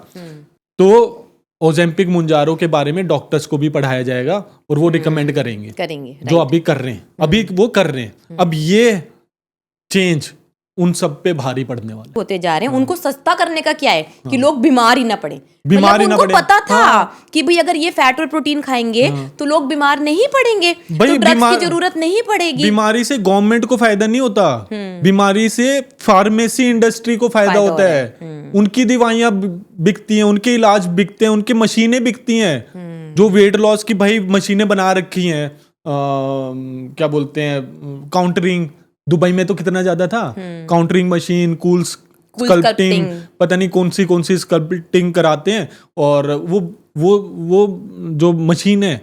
तो ओजेम्पिक मुंजारो के बारे में डॉक्टर्स को भी पढ़ाया जाएगा और वो रिकमेंड करेंगे जो अभी कर रहे हैं, अभी वो कर रहे हैं। अब ये चेंज उन सब पे भारी पड़ने वाला होते जा रहे हैं। उनको सस्ता करने का क्या है कि लोग बीमार ही ना पड़े। बीमार ही ना उनको पड़े। पता था कि भाई अगर ये फैट और प्रोटीन खाएंगे तो लोग बीमार नहीं पड़ेंगे, तो ड्रग्स की जरूरत नहीं पड़ेगी। बीमारी से गवर्नमेंट को फायदा नहीं होता, बीमारी से फार्मेसी इंडस्ट्री को फायदा होता है। उनकी दवाइयां बिकती हैं, उनके इलाज बिकते हैं, उनकी मशीनें बिकती हैं। जो वेट लॉस की भाई मशीनें बना रखी हैं, क्या बोलते हैं, काउंटरिंग, दुबई में तो कितना ज्यादा था, काउंटरिंग मशीन, कूल स्कल्पटिंग, पता नहीं कौन सी स्कल्पटिंग कराते हैं। और वो जो मशीन है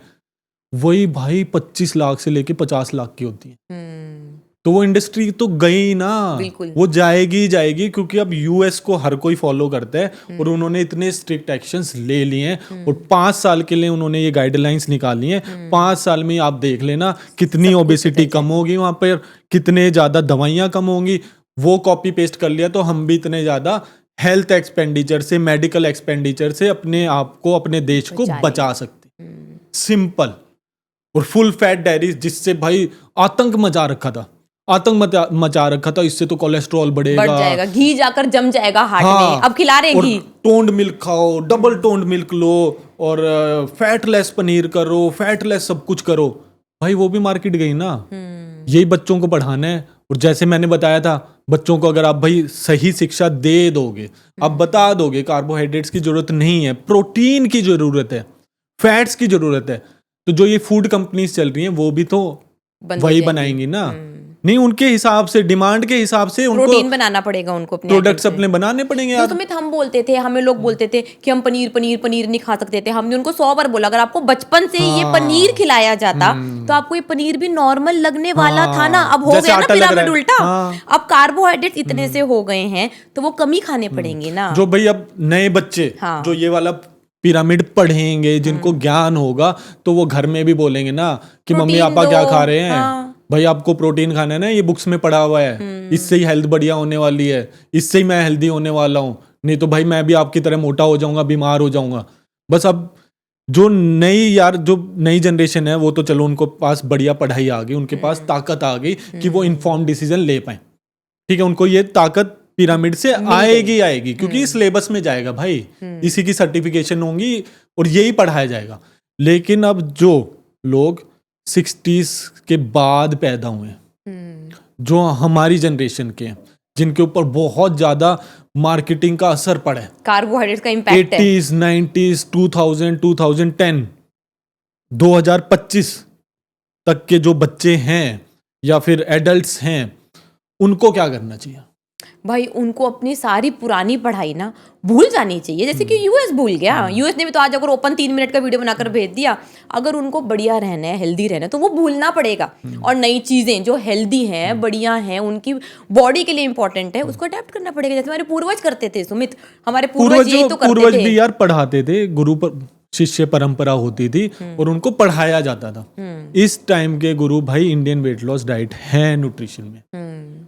वही भाई 25 लाख से लेके 50 लाख की होती है। तो वो इंडस्ट्री तो गई ना, वो जाएगी, क्योंकि अब यूएस को हर कोई फॉलो करता है और उन्होंने इतने स्ट्रिक्ट एक्शंस ले लिए हैं और 5 साल के लिए उन्होंने ये गाइडलाइंस निकाली हैं। 5 साल में आप देख लेना कितनी ओबेसिटी कम होगी वहां पर, कितने ज्यादा दवाइयां कम होंगी। वो कॉपी पेस्ट कर लिया तो हम भी इतने ज्यादा हेल्थ एक्सपेंडिचर से, मेडिकल एक्सपेंडिचर से अपने आप को, अपने देश को बचा सकते। सिंपल। और फुल फैट डेयरीज, जिससे भाई आतंक मचा रखा था, इससे तो कोलेस्ट्रॉल बढ़ जाएगा, घी जाकर जम जाएगा हार्ट में। अब खिला रहे घी। टोन्ड मिल्क खाओ, डबल टोन्ड मिल्क लो, और फैटलेस पनीर करो, फैटलेस सब कुछ करो। भाई वो भी मार्केट गई ना। यही बच्चों को पढ़ाना है। और जैसे मैंने बताया था, बच्चों को अगर आप भाई सही शिक्षा दे दोगे, आप बता दोगे कार्बोहाइड्रेट्स की जरूरत नहीं है, प्रोटीन की जरूरत है, फैट्स की जरूरत है, तो जो ये फूड कंपनीज चल रही हैं वो भी तो वही बनाएंगी ना। नहीं, उनके हिसाब से, डिमांड के हिसाब से उनको प्रोटीन बनाना पड़ेगा, उनको अपने प्रोडक्ट्स अपने बनाने पड़ेंगे। तो सुमित, हम बोलते थे, हमें लोग बोलते थे कि हम पनीर नहीं खा सकते थे। हमने उनको 100 बार बोला, अगर आपको बचपन से ये पनीर खिलाया जाता तो आपको ये पनीर भी नॉर्मल लगने वाला था ना। अब हो गया ना पिरामिड उल्टा। अब कार्बोहाइड्रेट इतने से हो गए हैं तो वो कम ही खाने पड़ेंगे ना। जो भाई अब नए बच्चे जो ये वाला पिरामिड पढ़ेंगे, जिनको ज्ञान होगा, तो वो घर में भी बोलेंगे ना कि मम्मी पापा क्या खा रहे हैं, भाई आपको प्रोटीन खाना है ना, ये बुक्स में पढ़ा हुआ है, इससे ही हेल्थ बढ़िया होने वाली है, इससे ही मैं हेल्दी होने वाला हूँ, नहीं तो भाई मैं भी आपकी तरह मोटा हो जाऊंगा, बीमार हो जाऊंगा। बस अब जो नई जनरेशन है वो तो चलो उनको पास बढ़िया पढ़ाई आ गई, उनके पास ताकत आ गई कि वो इन्फॉर्म डिसीजन ले पाए। ठीक है, उनको ये ताकत पिरामिड से आएगी क्योंकि सिलेबस में जाएगा भाई, इसी की सर्टिफिकेशन होंगी और यही पढ़ाया जाएगा। लेकिन अब जो लोग 60s के बाद पैदा हुए हैं, जो हमारी जनरेशन के हैं, जिनके ऊपर बहुत ज्यादा मार्केटिंग का असर पड़ा है, कार्बोहाइड्रेट का इम्पैक्ट है, 80s, 90s, 2000, 2010, 2025 तक के जो बच्चे हैं या फिर एडल्ट्स हैं, उनको क्या करना चाहिए भाई? उनको अपनी सारी पुरानी पढ़ाई ना भूल जानी चाहिए, जैसे कि यूएस भूल गया। यूएस ने भी तो आज अगर ओपन 3 मिनट का वीडियो बनाकर भेज दिया। अगर उनको बढ़िया रहना है, हेल्दी रहना है, तो वो भूलना पड़ेगा। और नई चीजें जो हेल्दी हैं, बढ़िया हैं, उनकी बॉडी के लिए इंपॉर्टेंट है, उसको अडेप्ट करना पड़ेगा। जैसे हमारे पूर्वज करते थे सुमित, हमारे पूर्वज ये तो करते थे। पूर्वज भी यार पढ़ाते थे, गुरु शिष्य परंपरा होती थी और उनको पढ़ाया जाता था। इस टाइम के गुरु भाई इंडियन वेट लॉस डाइट है न्यूट्रिशन में।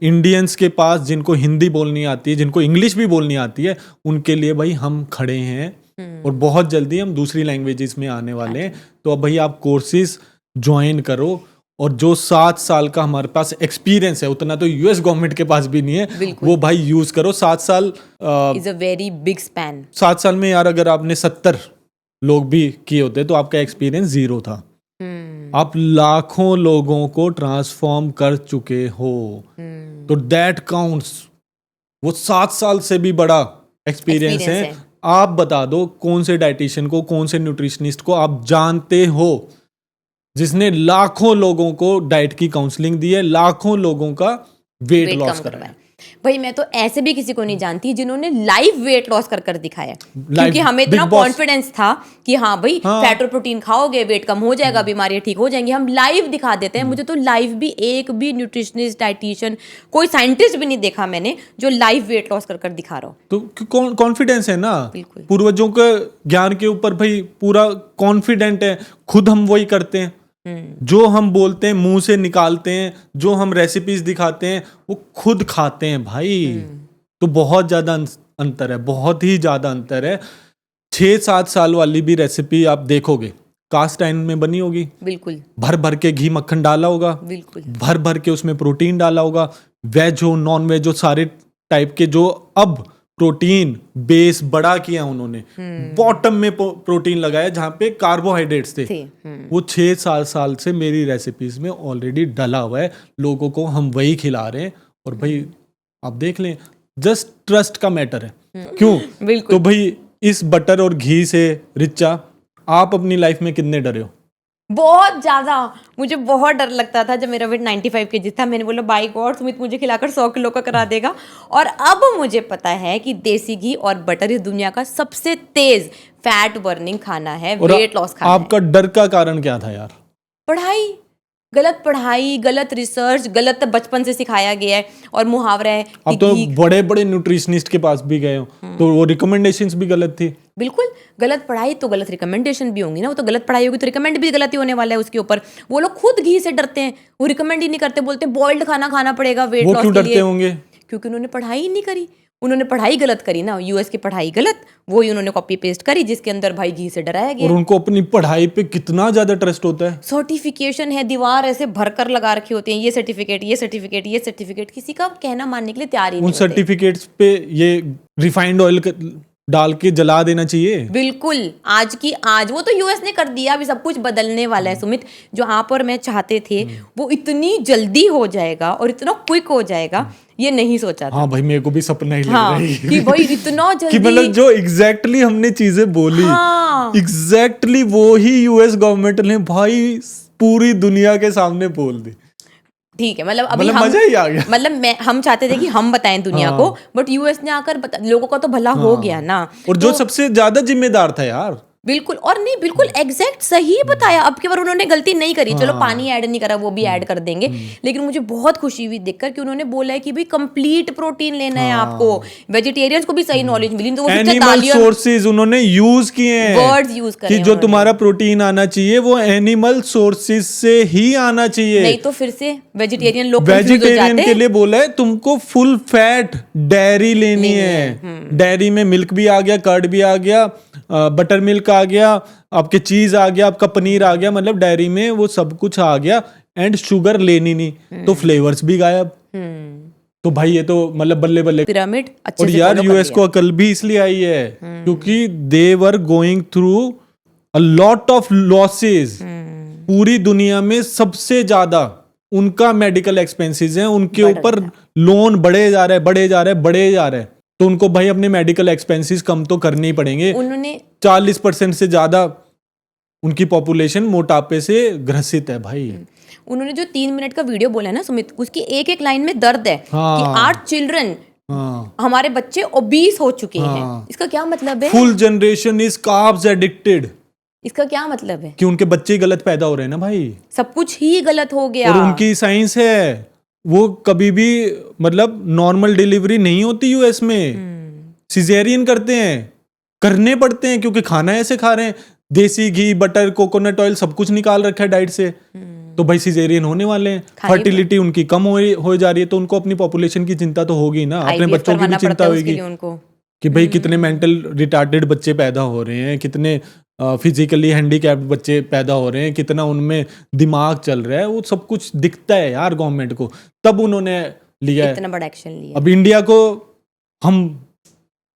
इंडियंस के पास जिनको हिंदी बोलनी आती है, जिनको इंग्लिश भी बोलनी आती है, उनके लिए भाई हम खड़े हैं और बहुत जल्दी हम दूसरी लैंग्वेजेस में आने वाले हैं। तो अब भाई आप कोर्सेज ज्वाइन करो, और जो 7 साल का हमारे पास एक्सपीरियंस है, उतना तो यूएस गवर्नमेंट के पास भी नहीं है, वो भाई यूज करो। 7 साल is a very big span. 7 साल में यार अगर आपने 70 लोग भी किए होते तो आपका एक्सपीरियंस 0 था। आप लाखों लोगों को ट्रांसफॉर्म कर चुके हो, तो दैट काउंट्स। वो 7 साल से भी बड़ा एक्सपीरियंस Experience है। है। आप बता दो कौन से डाइटिशियन को, कौन से न्यूट्रिशनिस्ट को आप जानते हो जिसने लाखों लोगों को डाइट की काउंसलिंग दी है, लाखों लोगों का वेट वेट लॉस कम कराया। करवाया। भाई मैं तो ऐसे भी किसी को नहीं जानती जिन्होंने लाइव वेट लॉस कर कर दिखाया, क्योंकि हमें इतना Big Boss। कॉन्फिडेंस था कि हाँ भाई हाँ। फैट और प्रोटीन खाओगे वेट कम हो जाएगा, बीमारियां ठीक हो जाएंगी, हम लाइव दिखा देते हैं। मुझे तो लाइव भी एक भी न्यूट्रिशनिस्ट, डाइटिशियन, कोई साइंटिस्ट भी नहीं देखा मैंने जो लाइव वेट लॉस कर कर दिखा रहा हो। तो कॉन्फिडेंस है ना, बिल्कुल। पूर्वजों के ज्ञान के ऊपर भाई पूरा कॉन्फिडेंट है। खुद हम वही करते हैं, जो हम बोलते हैं मुंह से निकालते हैं, जो हम रेसिपीज दिखाते हैं वो खुद खाते हैं भाई। तो बहुत ज्यादा अंतर है, बहुत ही ज्यादा अंतर है। 6-7 साल वाली भी रेसिपी आप देखोगे कास्ट आयरन में बनी होगी, बिल्कुल भर भर के घी मक्खन डाला होगा, बिल्कुल। भर भर के उसमें प्रोटीन डाला होगा, वेज हो नॉन वेज हो, सारे टाइप के। जो अब प्रोटीन बेस बड़ा किया उन्होंने, बॉटम में प्रोटीन लगाया जहां पे कार्बोहाइड्रेट्स थे। वो 6-7 साल से मेरी रेसिपीज में ऑलरेडी डला हुआ है, लोगों को हम वही खिला रहे हैं। और भाई आप देख लें, जस्ट ट्रस्ट का मैटर है। क्यों? बिल्कुल। तो भाई इस बटर और घी से रिचा आप अपनी लाइफ में कितने डरे हो? बहुत ज्यादा। मुझे बहुत डर लगता था जब मेरा वेट 95 केजी था। मैंने बोला बाय गॉड सुमित मुझे खिलाकर 100 किलो का करा देगा। और अब मुझे पता है कि देसी घी और बटर इस दुनिया का सबसे तेज फैट बर्निंग खाना है, और वेट लॉस खाना है। आपका डर का कारण क्या था यार? पढ़ाई, गलत रिसर्च, गलत बचपन से सिखाया गया है, और मुहावरा है कि अब तो घी। बड़े बड़े न्यूट्रिशनिस्ट के पास भी गए हो तो वो रिकमेंडेशंस भी गलत थी। बिल्कुल गलत पढ़ाई तो गलत रिकमेंडेशन भी होंगी ना। वो तो गलत पढ़ाई होगी तो रिकमेंड भी गलत ही होने वाला है उसके ऊपर। वो लोग खुद घी से डरते हैं, वो रिकमेंड ही नहीं करते, बोलते बॉइल्ड खाना खाना पड़ेगा वेट वो लॉस क्यों के डरते लिए। होंगे? क्योंकि उन्होंने पढ़ाई ही नहीं करी। उन्होंने पढ़ाई गलत करी ना, यूएस की पढ़ाई गलत, वही उन्होंने कॉपी पेस्ट करी जिसके अंदर भाई घी से डराया और गया। उनको अपनी पढ़ाई पे कितना ज्यादा ट्रस्ट होता है। सर्टिफिकेशन है, दीवार ऐसे भरकर लगा रखे होते हैं, ये सर्टिफिकेट, ये सर्टिफिकेट, ये सर्टिफिकेट। किसी का कहना मानने के लिए तैयार ही उन नहीं होते। सर्टिफिकेट्स पे ये रिफाइंड ऑयल डाल के जला देना चाहिए। बिल्कुल। आज की आज वो तो यूएस ने कर दिया, अभी सब कुछ बदलने वाला है सुमित। जो आप और मैं चाहते थे वो इतनी जल्दी हो जाएगा और इतना क्विक हो जाएगा, ये नहीं सोचा था। हाँ भाई, मेरे को भी सपना ही लग हाँ, रहा है कि भाई इतना कि जल्दी। मतलब जो एग्जैक्टली हमने चीजें बोली, हाँ। एग्जैक्टली वो ही यूएस गवर्नमेंट ने भाई पूरी दुनिया के सामने बोल दी। ठीक है, मतलब अभी मतलब हम मजा ही आ गया। मतलब हम चाहते थे कि हम बताएं दुनिया को, बट यूएस ने आकर लोगों का तो भला हो गया ना। और जो तो सबसे ज्यादा जिम्मेदार था यार, बिल्कुल, और नहीं बिल्कुल एग्जैक्ट सही बताया। अब की बार उन्होंने गलती नहीं करी, चलो पानी ऐड नहीं करा वो भी ऐड कर देंगे, लेकिन मुझे बहुत खुशी हुई देखकर कि उन्होंने बोला है कि भाई कंप्लीट प्रोटीन लेना है आपको। वेजिटेरियंस को भी सही नॉलेज मिली, तो वो एनिमल सोर्सेज उन्होंने यूज किए हैं, वर्ड्स यूज करे कि जो तुम्हारा प्रोटीन आना चाहिए वो एनिमल सोर्सेज से ही आना चाहिए। नहीं तो फिर से वेजिटेरियन लोग confuse हो वेजिटेरियन जाते के लिए बोला है तुमको फुल फैट डेयरी लेनी है। डेयरी में मिल्क भी आ गया, कर्ड भी आ गया, बटर मिल्क आ गया, आपके चीज आ गया, आपका पनीर आ गया, मतलब डेयरी में वो सब कुछ आ गया। एंड शुगर लेनी नहीं, तो फ्लेवर्स भी गायब। तो भाई ये तो मतलब बल्ले बल्ले। पिरामिड अच्छे और से यार follow कर यूएस लिया। को अकल भी इसलिए आई है क्योंकि they were going through a lot of losses. पूरी दुनिया में सबसे ज्यादा उनका मेडिकल एक्सपेंसेस हैं, उनके ऊपर लोन बढ़े जा रहे, बढ़े जा रहे, बढ़े जा रहे। तो उनको भाई अपने मेडिकल एक्सपेंसेस कम तो करने ही पड़ेंगे। उन्होंने 40% से ज्यादा उनकी पॉपुलेशन मोटापे से ग्रसित है भाई। उन्होंने जो 3 मिनट का वीडियो बोला है ना सुमित, उसकी एक एक लाइन में दर्द है हाँ। कि 8 चिल्ड्रन, हाँ, हमारे बच्चे ओबीस हो चुके हाँ। हैं। इसका क्या मतलब है? Full generation is carbs addicted. इसका क्या मतलब है? कि उनके बच्चे गलत पैदा हो रहे हैं ना भाई, सब कुछ ही गलत हो गया। और उनकी साइंस है वो कभी भी मतलब नॉर्मल डिलीवरी नहीं होती यूएस में, सिजेरियन करते हैं, करने पड़ते हैं क्योंकि खाना ऐसे खा रहे हैं। देसी घी, बटर, कोकोनट ऑयल सब कुछ निकाल रखा है डाइट से, तो भाई सिजेरियन होने वाले हैं। फर्टिलिटी उनकी कम हो जा रही है, तो उनको अपनी पॉपुलेशन की चिंता तो होगी ना, अपने IVF बच्चों की भी करवाना चिंता पड़ता है होगी उसके लिए उनको। कि भाई कितने मेंटल रिटार्डेड बच्चे पैदा हो रहे हैं, कितने फिजिकली हैंडीकैप्ड बच्चे पैदा हो रहे हैं, कितना उनमें दिमाग चल रहा है, वो सब कुछ दिखता है यार गवर्नमेंट को। तब उन्होंने लिया है इतना बड़ा एक्शन लिया। अब इंडिया को हम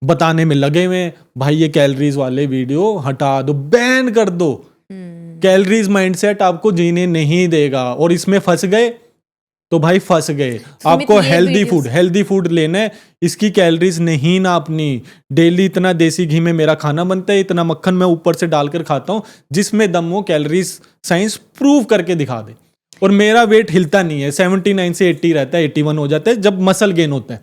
बताने में लगे हुए हैं, भाई ये कैलोरीज वाले वीडियो हटा दो, बैन कर दो। कैलोरीज माइंडसेट आपको जीने नहीं देगा, और इसमें फंस गए तो भाई फंस गए। आपको ये हेल्दी फूड लेना है, इसकी कैलोरीज नहीं नापनी। डेली इतना देसी घी में मेरा खाना बनता है, इतना मक्खन मैं ऊपर से डालकर खाता हूँ, जिसमें दम हो कैलोरीज साइंस प्रूव करके दिखा दे। और मेरा वेट हिलता नहीं है, 79 से 80 रहता है, 81 हो जाता है जब मसल गेन होता है।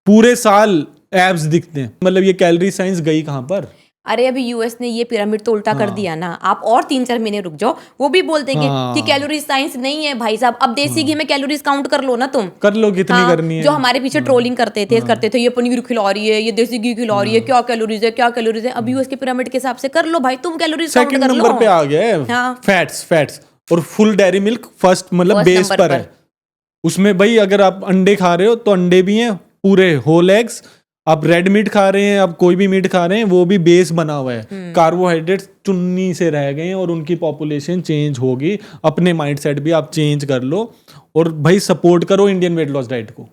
पूरे साल एब्स दिखते हैं, मतलब ये कैलोरी साइंस गई कहाँ पर? अरे अभी यूएस ने ये पिरामिड तो उल्टा कर दिया ना, आप और 3-4 महीने रुक जाओ, वो भी बोल देंगे कि कैलोरी साइंस नहीं है भाई साहब। अब देसी घी में कैलोरीज काउंट कर लो ना, तुम कर लो कितनी करनी है। जो हमारे पीछे ट्रोलिंग करते थे ये पनीर खिला रही है, ये देसी घी खिला रही है, क्या कैलोरीज है। अब यूएस के पिरामिड के हिसाब से कर लो भाई, तुम कैलोरीज काउंट सेकंड कर लो। नंबर पे आ गया है फैट्स, और फुल डेयरी मिल्क फर्स्ट, मतलब बेस पर है। उसमें भाई अगर आप अंडे खा रहे हो तो अंडे भी हैं पूरे होल एग्स, आप रेड मीट खा रहे हैं, आप कोई भी मीट खा रहे हैं, वो भी बेस बना हुआ है। कार्बोहाइड्रेट्स चुन्नी से रह गए हैं और उनकी पॉपुलेशन चेंज होगी। अपने माइंडसेट भी आप चेंज कर लो, और भाई सपोर्ट करो इंडियन वेट लॉस डाइट को,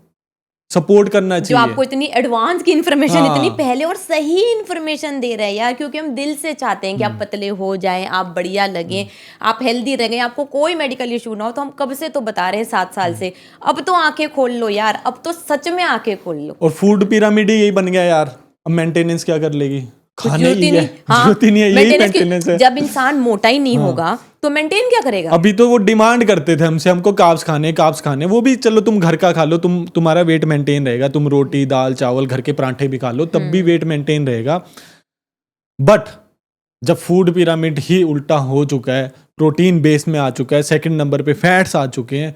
सपोर्ट करना चाहिए। जो आपको इतनी एडवांस की इन्फॉर्मेशन, इतनी पहले और सही इन्फॉर्मेशन दे रहा है यार, क्योंकि हम दिल से चाहते हैं कि आप पतले हो जाएं, आप बढ़िया लगें, आप हेल्दी रहें, आपको कोई मेडिकल इशू ना हो। तो हम कब से तो बता रहे हैं, 7 साल से। अब तो आंखें खोल लो यार, अब तो सच में आंखें खोल लो। और फूड पिरामिड ही यही बन गया यार। अब मेंटेनेंस क्या कर लेगी? खाने जरूरत ही है, जरूरत ही नहीं है, यही मेंटेनेंस है। जब इंसान मोटा ही नहीं होगा तो मेंटेन क्या करेगा? अभी तो वो डिमांड करते थे हमसे, हमको कार्ब्स खाने, वो भी चलो तुम घर का खा लो, तुम्हारा वेट मेंटेन रहेगा। तुम रोटी दाल चावल घर के परांठे भी खा लो, तब भी वेट मेंटेन रहेगा। बट जब फूड पिरामिड ही उल्टा हो चुका है, प्रोटीन बेस में आ चुका है, सेकंड नंबर पे फैट्स आ चुके हैं,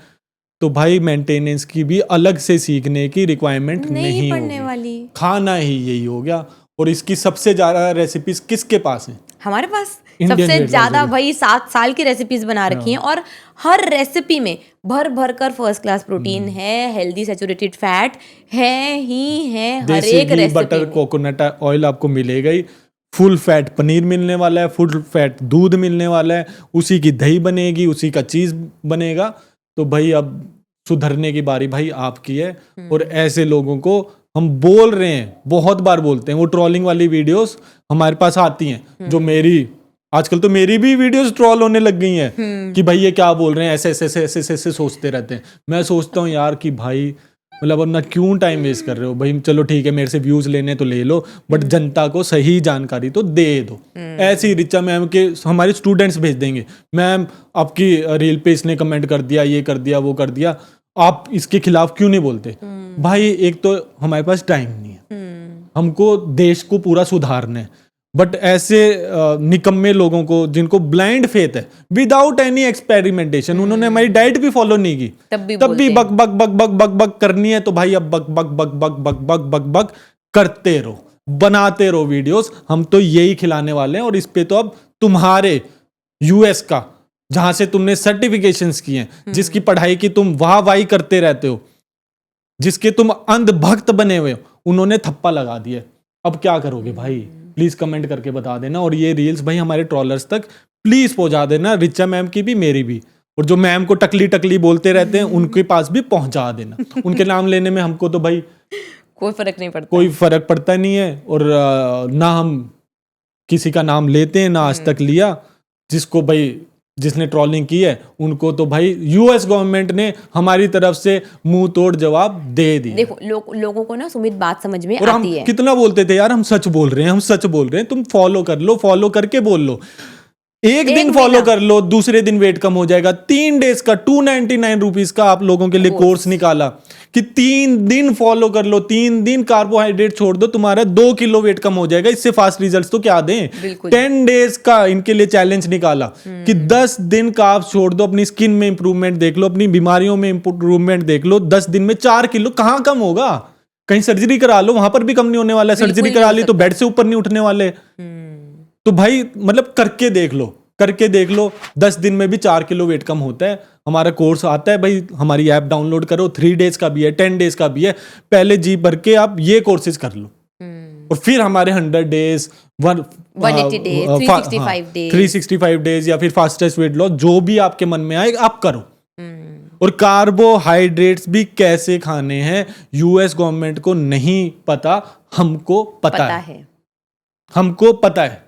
तो भाई मेंटेनेंस की भी अलग से सीखने की रिक्वायरमेंट नहीं पड़ने होगी। वाली। खाना ही यही हो गया। और इसकी सबसे ज्यादा रेसिपीज किसके पास हैं? हमारे पास Indian सबसे weight ज्यादा loss भाई 7 साल की रेसिपीज बना रखी हैं, और हर रेसिपी में भर भर कर फर्स्ट क्लास प्रोटीन है, हेल्दी सैचुरेटेड फैट है ही है, हर देसी एक घी रेसिपी बटर में। कोकोनट ऑयल आपको मिलेगा ही, फुल फैट पनीर मिलने वाला है, फुल फैट दूध मिलने वाला है, उसी की दही बनेगी, उसी का चीज बनेगा। तो भाई अब सुधरने की बारी भाई आपकी है। और ऐसे लोगों को हम बोल रहे हैं, बहुत बार बोलते हैं, वो ट्रोलिंग वाली वीडियोस हमारे पास आती हैं, जो मेरी आजकल तो मेरी भी वीडियोस ट्रोल होने लग गई हैं कि भाई ये क्या बोल रहे हैं, ऐसे सोचते रहते हैं। मैं सोचता हूँ यार कि भाई मतलब वरना क्यों टाइम वेस्ट कर रहे हो भाई? चलो ठीक है, मेरे से व्यूज लेने तो ले लो, बट जनता को सही जानकारी तो दे दो। ऐसी रिचा मैम के हमारे स्टूडेंट्स भेज देंगे, मैम आपकी रील पे इसने कमेंट कर दिया, ये कर दिया, वो कर दिया, आप इसके खिलाफ क्यों नहीं बोलते? भाई एक तो हमारे पास टाइम नहीं है, हमको देश को पूरा सुधारना है। बट ऐसे निकम्मे लोगों को जिनको ब्लाइंड फेथ है, विदाउट एनी एक्सपेरिमेंटेशन, उन्होंने हमारी डाइट भी फॉलो नहीं की, तब भी बक बक बक बक बक बक करनी है। तो भाई अब बक बक बक बक बक बक बक बक करते रहो, बनाते रहो वीडियोस, हम तो यही खिलाने वाले हैं। और इस पे तो अब तुम्हारे यूएस का, जहां से तुमने सर्टिफिकेशंस किए हैं, जिसकी पढ़ाई की तुम वाहवाही करते रहते हो, जिसके तुम अंधभक्त बने हुए हो, उन्होंने थप्पा लगा दिया। अब क्या करोगे भाई? प्लीज कमेंट करके बता देना। और ये रील्स भाई हमारे ट्रोलर्स तक प्लीज पहुंचा देना, रिचा मैम की भी, मेरी भी। और जो मैम को टकली टकली बोलते रहते हैं, उनके पास भी पहुंचा देना। उनके नाम लेने में हमको तो भाई कोई फर्क नहीं पड़ता, कोई फर्क पड़ता नहीं है। और ना हम किसी का नाम लेते हैं, ना आज तक लिया। जिसको भाई जिसने ट्रोलिंग की है, उनको तो भाई यूएस गवर्नमेंट ने हमारी तरफ से मुंह तोड़ जवाब दे दिया। देखो लोगों को ना सुमित बात समझ में और हम आती है। कितना बोलते थे यार, हम सच बोल रहे हैं, हम सच बोल रहे हैं, तुम फॉलो कर लो, फॉलो करके बोल लो। एक दिन फॉलो कर लो, दूसरे दिन वेट कम हो जाएगा। 3 डेज का 299 रुपीज का आप लोगों के लिए कोर्स निकाला कि 3 दिन फॉलो कर लो, 3 दिन कार्बोहाइड्रेट छोड़ दो, तुम्हारा 2 किलो वेट कम हो जाएगा। इससे फास्ट रिजल्ट्स तो क्या दें? 10 डेज का इनके लिए चैलेंज निकाला कि 10 दिन कार्ब्स छोड़ दो, अपनी स्किन में इंप्रूवमेंट देख लो, अपनी बीमारियों में इंप्रूवमेंट देख लो। 10 दिन में 4 किलो कहां कम होगा? कहीं सर्जरी करा लो, वहां पर भी कम नहीं होने वाला है। सर्जरी करा ली तो बेड से ऊपर नहीं उठने वाले। तो भाई मतलब करके देख लो, 10 दिन में भी 4 किलो वेट कम होता है। हमारा कोर्स आता है भाई, हमारी ऐप डाउनलोड करो, 3 डेज का भी है, 10 डेज का भी है। पहले जी भर के आप ये कोर्सेज कर लो, और फिर हमारे 100 डेज 180 डेज 365 डेज 365 डेज या फिर फास्टेस्ट वेट लॉस, जो भी आपके मन में आए आप करो। और कार्बोहाइड्रेट्स भी कैसे खाने हैं यूएस गवर्नमेंट को नहीं पता, हमको पता है। हमको पता है।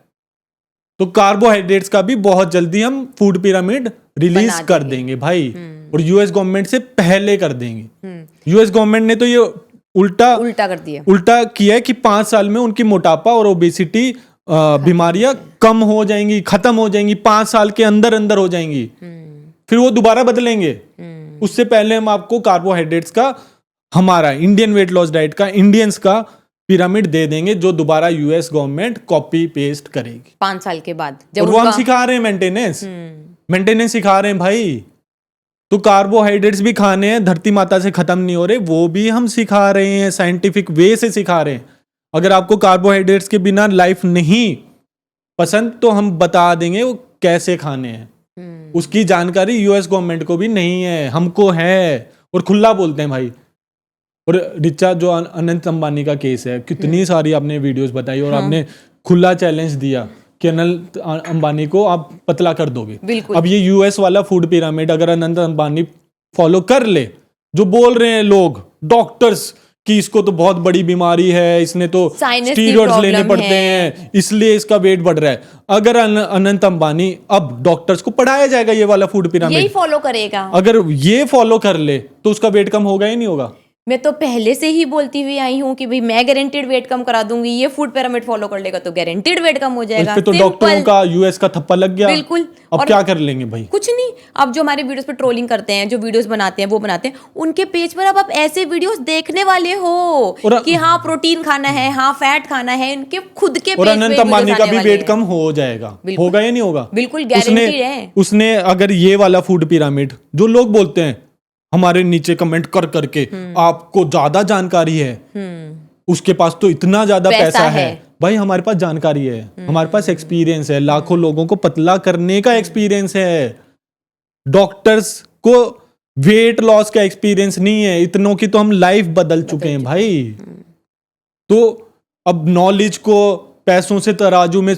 तो कार्बोहाइड्रेट्स का भी बहुत जल्दी हम फूड पिरामिड रिलीज बना कर देंगे भाई, और यूएस गवर्नमेंट से पहले कर देंगे। यूएस गवर्नमेंट ने तो ये उल्टा कर दिया। उल्टा किया है कि 5 साल में उनकी मोटापा और ओबेसिटी बीमारियां कम हो जाएंगी, खत्म हो जाएंगी, 5 साल के अंदर अंदर हो जाएंगी। फिर वो दोबारा बदलेंगे। उससे पहले हम आपको कार्बोहाइड्रेट्स का, हमारा इंडियन वेट लॉस डाइट का, इंडियंस का पिरामिड दे देंगे, जो दोबारा यूएस गवर्नमेंट कॉपी पेस्ट करेगी 5 साल के बाद। और वो हम सिखा रहे हैं मेंटेनेंस सिखा रहे हैं भाई। तो कार्बोहाइड्रेट्स भी खाने हैं, धरती माता से खत्म नहीं हो रहे, वो भी हम सिखा रहे हैं, साइंटिफिक वे से सिखा रहे हैं। अगर आपको कार्बोहाइड्रेट्स के बिना लाइफ नहीं पसंद तो हम बता देंगे वो कैसे खाने हैं। उसकी जानकारी यूएस गवर्नमेंट को भी नहीं है, हमको है, और खुला बोलते हैं भाई। और रिचा, जो अनंत अंबानी का केस है, कितनी सारी आपने वीडियोस बताई और आपने खुला चैलेंज दिया कि अनंत अंबानी को आप पतला कर दोगे। अब ये यूएस वाला फूड पिरामिड अगर अनंत अंबानी फॉलो कर ले, जो बोल रहे हैं लोग, डॉक्टर्स, कि इसको तो बहुत बड़ी बीमारी है, इसने तो स्टीरॉइड्स लेने पड़ते हैं, इसलिए इसका वेट बढ़ रहा है। अगर अनंत अंबानी, अब डॉक्टर्स को पढ़ाया जाएगा ये वाला फूड पिरामिड, यही फॉलो करेगा। अगर ये फॉलो कर ले तो उसका वेट कम होगा ही नहीं होगा। मैं तो पहले से ही बोलती हुई आई हूँ कि भाई मैं गारंटीड वेट कम करा दूंगी, ये फूड पिरामिड फॉलो कर लेगा तो गारंटीड वेट कम हो जाएगा। इस पे तो डॉक्टरों का यूएस का थप्पा लग गया। बिल्कुल। अब क्या कर लेंगे भाई? कुछ नहीं। अब जो हमारे वीडियोस पे ट्रोलिंग करते हैं, जो वीडियोस बनाते हैं, वो बनाते हैं, उनके पेज पर अब आप ऐसे वीडियोस देखने वाले हो कि हाँ प्रोटीन खाना है, हाँ फैट खाना है, उनके खुद के और अनंत अंबानी का भी वेट कम हो जाएगा, होगा या नहीं होगा? बिल्कुल गारंटीड है। उसने अगर ये वाला फूड पिरामिड, जो लोग बोलते हैं हमारे नीचे कमेंट कर करके, आपको ज्यादा जानकारी है, उसके पास तो इतना ज्यादा पैसा है। भाई हमारे पास जानकारी है, हमारे पास एक्सपीरियंस है, लाखों लोगों को पतला करने का एक्सपीरियंस है। डॉक्टर्स को वेट लॉस का एक्सपीरियंस नहीं है, इतनों की तो हम लाइफ बदल चुके हैं भाई। तो अब नॉलेज को पैसों से तराजू में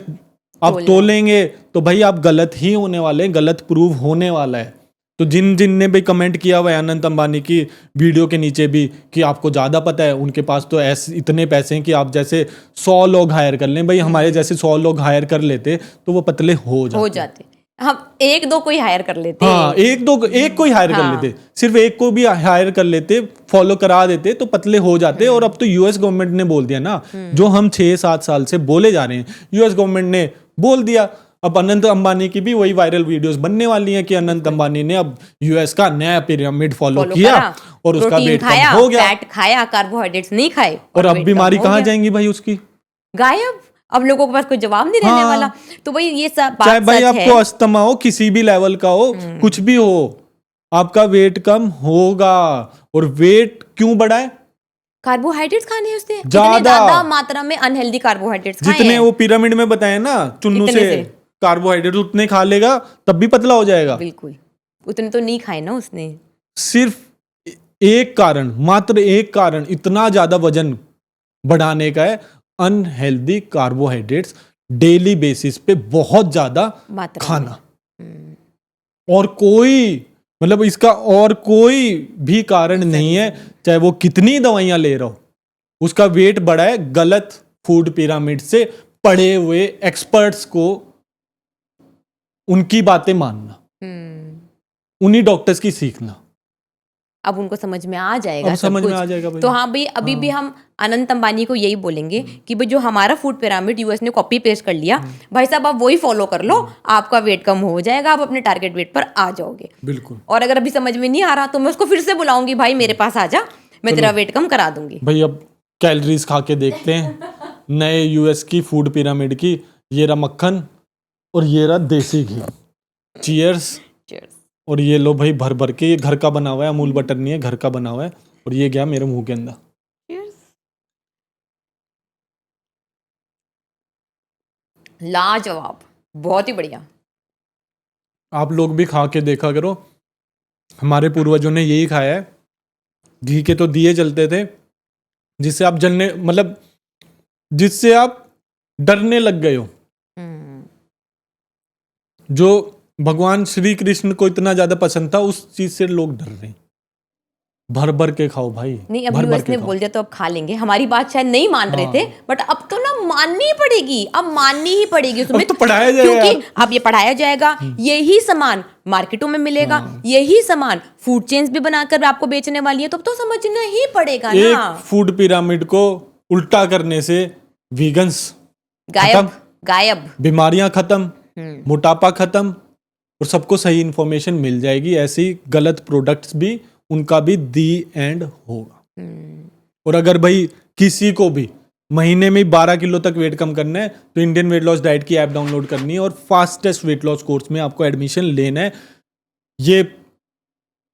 आप तोलेंगे तो भाई आप गलत ही होने वाले हैं, गलत प्रूव होने वाला है। तो जिन ने भी कमेंट किया हुआ है अनंत अंबानी की वीडियो के नीचे भी कि आपको ज्यादा पता है, उनके पास तो ऐसे इतने पैसे हैं कि आप जैसे 100 लोग हायर कर लें। भाई हमारे जैसे 100 लोग हायर कर लेते तो वो पतले हो जाते। हम 1-2 कोई हायर कर लेते। हाँ, एक कोई हायर कर लेते, सिर्फ एक को भी हायर कर लेते, फॉलो करा देते तो पतले हो जाते। और अब तो यूएस गवर्नमेंट ने बोल दिया ना, जो हम 6-7 साल से बोले जा रहे हैं, यूएस गवर्नमेंट ने बोल दिया। अब अनंत अंबानी की भी वही वायरल वीडियोस बनने वाली हैं कि अनंत अंबानी ने अब यूएस का नया पिरामिड फॉलो किया और उसका वेट कम हो गया, फैट खाया, कार्बोहाइड्रेट्स नहीं खाए, और अब बीमारी कहाँ जाएंगी भाई उसकी? गायब। अब लोगों के पास कोई जवाब नहीं रहने वाला। तो भाई ये सब बात चाहे भाई सच है। आपको अस्थमा हो, किसी भी लेवल का हो, कुछ भी हो, आपका वेट कम होगा। और वेट क्यों बढ़ा है? कार्बोहाइड्रेट्स खाने हैं उसने, ज्यादा मात्रा में अनहेल्दी कार्बोहाइड्रेट्स खाए हैं। जितने वो पिरामिड में बताए ना, चुन्नू से कार्बोहाइड्रेट उतने खा लेगा तब भी पतला हो जाएगा। बिल्कुल, उतने तो नहीं खाए ना उसने। सिर्फ एक कारण, मात्र एक कारण इतना ज्यादा वजन बढ़ाने का है, अनहेल्दी कार्बोहाइड्रेट्स डेली बेसिस पे बहुत ज्यादा खाना। और कोई, मतलब इसका और कोई भी कारण नहीं है, चाहे वो कितनी दवाइयां ले रहा हो, उसका वेट बढ़ा है गलत फूड पिरामिड से पढ़े हुए एक्सपर्ट्स को उनकी बातें मानना, उन्हीं डॉक्टर्स की सीखना। अब उनको समझ में आ जाएगा, अब समझ में आ जाएगा भाई। तो हाँ भाई, अभी भी हम अनंत अंबानी को यही बोलेंगे कि भाई जो हमारा फूड पिरामिड यूएस ने कॉपी पेस्ट कर लिया, भाई साहब आप वही फॉलो कर लो, आपका वेट कम हो जाएगा, आप अपने टारगेट वेट पर आ जाओगे। बिल्कुल। और अगर अभी समझ में नहीं आ रहा तो मैं उसको फिर से बुलाऊंगी, भाई मेरे पास आ जा, मैं तेरा वेट कम करा दूंगी। भाई अब कैलोरीज खा के देखते हैं नए यूएस की फूड पिरामिड की। ये रहा मक्खन और ये रहा देसी घी। चीयर्स। और ये लो भाई भर भर के, ये घर का बना हुआ है, अमूल बटर नहीं है, घर का बना हुआ है। और ये गया मेरे मुंह के अंदर। लाजवाब, बहुत ही बढ़िया। आप लोग भी खा के देखा करो, हमारे पूर्वजों ने यही खाया है। घी के तो दिए जलते थे जिससे आप जलने, मतलब जिससे आप डरने लग गए हो। जो भगवान श्री कृष्ण को इतना ज्यादा पसंद था, उस चीज से लोग डर रहे हैं। भर भर के खाओ भाई, नहीं, अब भर भर यूएस के ने खाओ। बोल दिया तो अब खा लेंगे। हमारी बात शायद नहीं मान रहे थे, बट अब तो ना माननी ही पड़ेगी, अब माननी ही पड़ेगी सुमित, तो पढ़ाया जाएगा क्योंकि यार। अब ये पढ़ाया जाएगा, यही सामान मार्केटों में मिलेगा, यही सामान फूड चेन्स भी बनाकर आपको बेचने वाली है, तो अब तो समझना ही पड़ेगा ना। एक फूड पिरामिड को उल्टा करने से वीगन्स गायब गायब। बीमारियां खत्म, मोटापा खत्म, और सबको सही इंफॉर्मेशन मिल जाएगी। ऐसे ही गलत प्रोडक्ट्स भी, उनका भी दी एंड होगा। और अगर भाई किसी को भी महीने में 12 किलो तक वेट कम करना है तो इंडियन वेट लॉस डाइट की ऐप डाउनलोड करनी है और फास्टेस्ट वेट लॉस कोर्स में आपको एडमिशन लेना है। ये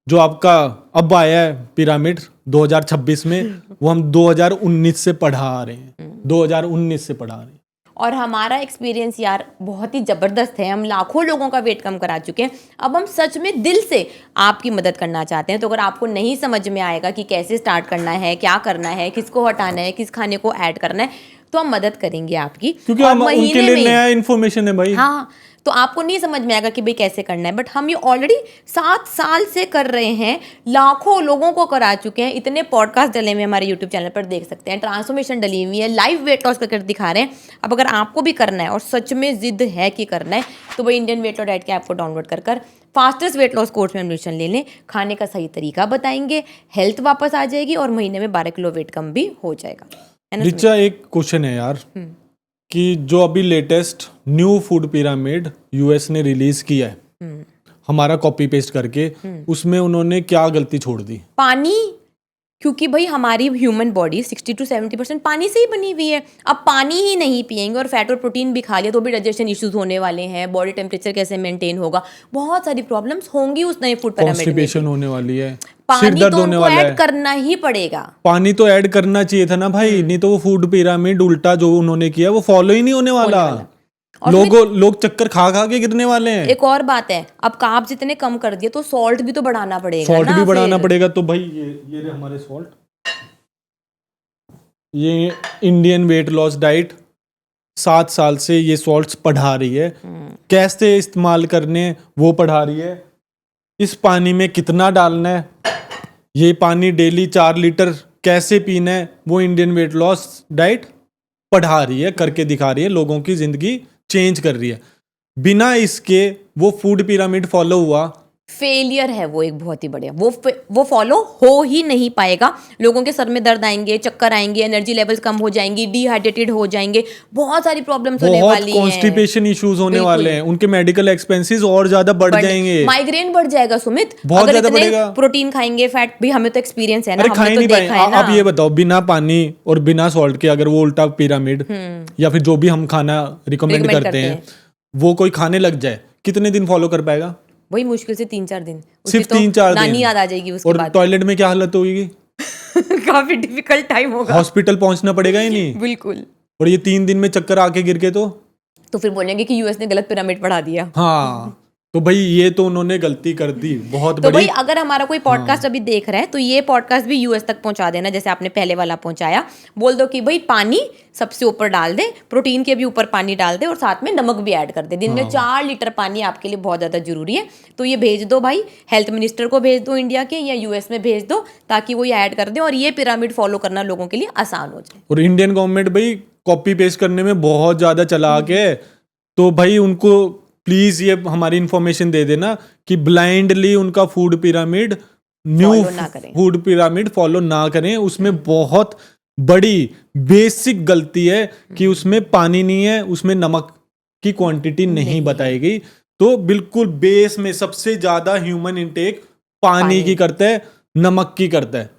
जो आपका अब आया है पिरामिड 2026 में, वो हम 2019 से पढ़ा रहे हैं, 2019 से पढ़ा रहे हैं। और हमारा एक्सपीरियंस यार बहुत ही ज़बरदस्त है। हम लाखों लोगों का वेट कम करा चुके हैं। अब हम सच में दिल से आपकी मदद करना चाहते हैं। तो अगर आपको नहीं समझ में आएगा कि कैसे स्टार्ट करना है, क्या करना है, किसको हटाना है, किस खाने को ऐड करना है, तो हम मदद करेंगे आपकी। क्योंकि और हम उनके महीने लिए में- नया इन्फॉर्मेशन है भाई। हाँ, तो आपको नहीं समझ में आएगा कि भाई कैसे करना है, बट हम ये ऑलरेडी 7 साल से कर रहे हैं, लाखों लोगों को करा चुके हैं। इतने पॉडकास्ट डले हुए हैं हमारे यूट्यूब चैनल पर, देख सकते हैं, ट्रांसफॉर्मेशन डली हुई है, लाइव वेट लॉस करके दिखा रहे हैं। अब अगर आपको भी करना है और सच में जिद है कि करना है, तो भाई इंडियन वेट लॉस डाइट के ऐप को डाउनलोड कर फास्टेस्ट वेट लॉस कोर्स में एडमिशन ले लें। खाने का सही तरीका बताएंगे, हेल्थ वापस आ जाएगी और महीने में 12 किलो वेट कम भी हो जाएगा, है ना? रिचा, एक क्वेश्चन है यार कि जो अभी latest new food pyramid US ने रिलीज किया है हमारा कॉपी पेस्ट करके, उसमें उन्होंने क्या गलती छोड़ दी? पानी, क्योंकि भाई हमारी ह्यूमन बॉडी 60 to 70% पानी से ही बनी हुई है। अब पानी ही नहीं पिएंगे और फैट और प्रोटीन भी खा लिया तो भी डाइजेशन इश्यूज होने वाले हैं, बॉडी टेम्परेचर कैसे मेंटेन होगा, बहुत सारी प्रॉब्लम्स होंगी उस नए फूड पिरामिड में। कॉन्स्टिपेशन होने वाली है, सिर पानी दर्द तो होने उनको वाला ऐड है। करना ही पड़ेगा। पानी तो ऐड करना चाहिए था ना भाई, नहीं तो वो फूड पिरामिड उल्टा जो उन्होंने किया वो फॉलो ही नहीं होने वाला। और लोग चक्कर खा खा के गिरने वाले हैं। एक और बात है, अब कार्ब्स जितने कम कर दिए तो सॉल्ट भी तो बढ़ाना पड़ेगा सॉल्ट ना भी बढ़ाना फिर। पड़ेगा। तो भाई ये रहे हमारे सॉल्ट, ये इंडियन वेट लॉस डाइट 7 साल से ये सॉल्ट्स पढ़ा रही है, कैसे इस्तेमाल करने वो पढ़ा रही है, इस पानी में कितना डालना है, ये पानी डेली 4 लीटर कैसे पीना है, वो इंडियन वेट लॉस डाइट पढ़ा रही है, करके दिखा रही है, लोगों की जिंदगी चेंज कर रही है। बिना इसके वो फूड पिरामिड फॉलो हुआ, फेलियर है वो एक बहुत ही बढ़िया, वो फॉलो हो ही नहीं पाएगा। लोगों के सर में दर्द आएंगे, चक्कर आएंगे, एनर्जी लेवल्स कम हो जाएंगी, डिहाइड्रेटेड हो जाएंगे, बहुत सारी प्रॉब्लम्स होने बहुत वाली हैं, कॉन्स्टिपेशन इश्यूज होने बिल्कुल। वाले हैं, उनके मेडिकल एक्सपेंसेस और ज्यादा बढ़ जाएंगे, माइग्रेन बढ़ जाएगा सुमित, बहुत अगर ज्यादा इतने बढ़ेगा। प्रोटीन खाएंगे, फैट भी, हमें तो एक्सपीरियंस है ना, अरे खा हमने ही तो नहीं देखा है पाएंगे। ना। आप ये बताओ, बिना पानी और बिना सॉल्ट के अगर वो उल्टा पिरामिड या फिर जो भी हम खाना रिकमेंड Recommend करते हैं वो कोई खाने लग जाए, कितने दिन फॉलो कर पाएगा? वही मुश्किल से 3-4 दिन, उसकी सिर्फ तो 3-4 दिन। नानी याद आ जाएगी उसके और बाद। टॉयलेट में क्या हालत होगी? काफी डिफिकल्ट टाइम होगा, हॉस्पिटल पहुंचना पड़ेगा ही नहीं। बिल्कुल। और ये 3 दिन में चक्कर आके गिर के तो फिर बोलेंगे कि यूएस ने गलत पिरामिड पढ़ा दिया। हाँ, तो भाई ये तो उन्होंने गलती कर दी बहुत तो भाई बड़ी। अगर हमारा कोई पॉडकास्ट अभी देख रहा है तो ये पॉडकास्ट भी यूएस तक पहुंचा देना, जैसे आपने पहले वाला पहुंचाया। बोल दो कि भाई पानी सबसे ऊपर डाल दे, प्रोटीन के भी ऊपर पानी डाल दे और साथ में नमक भी ऐड कर दे। दिन में 4 लीटर पानी आपके लिए बहुत ज़्यादा जरूरी है। तो ये भेज दो भाई, हेल्थ मिनिस्टर को भेज दो इंडिया के, या यूएस में भेज दो, ताकि वो ये ऐड कर दे और ये पिरामिड फॉलो करना लोगों के लिए आसान हो जाए। और इंडियन गवर्नमेंट भाई कॉपी पेस्ट करने में बहुत ज्यादा चालाक है, तो भाई उनको प्लीज ये हमारी इंफॉर्मेशन दे देना कि ब्लाइंडली उनका फूड पिरामिड, न्यू Follow ना करें। फूड पिरामिड फॉलो ना करें। उसमें बहुत बड़ी बेसिक गलती है कि उसमें पानी नहीं है, उसमें नमक की क्वांटिटी नहीं बताई गई। तो बिल्कुल बेस में सबसे ज्यादा ह्यूमन इंटेक पानी की करता है, नमक की करता है।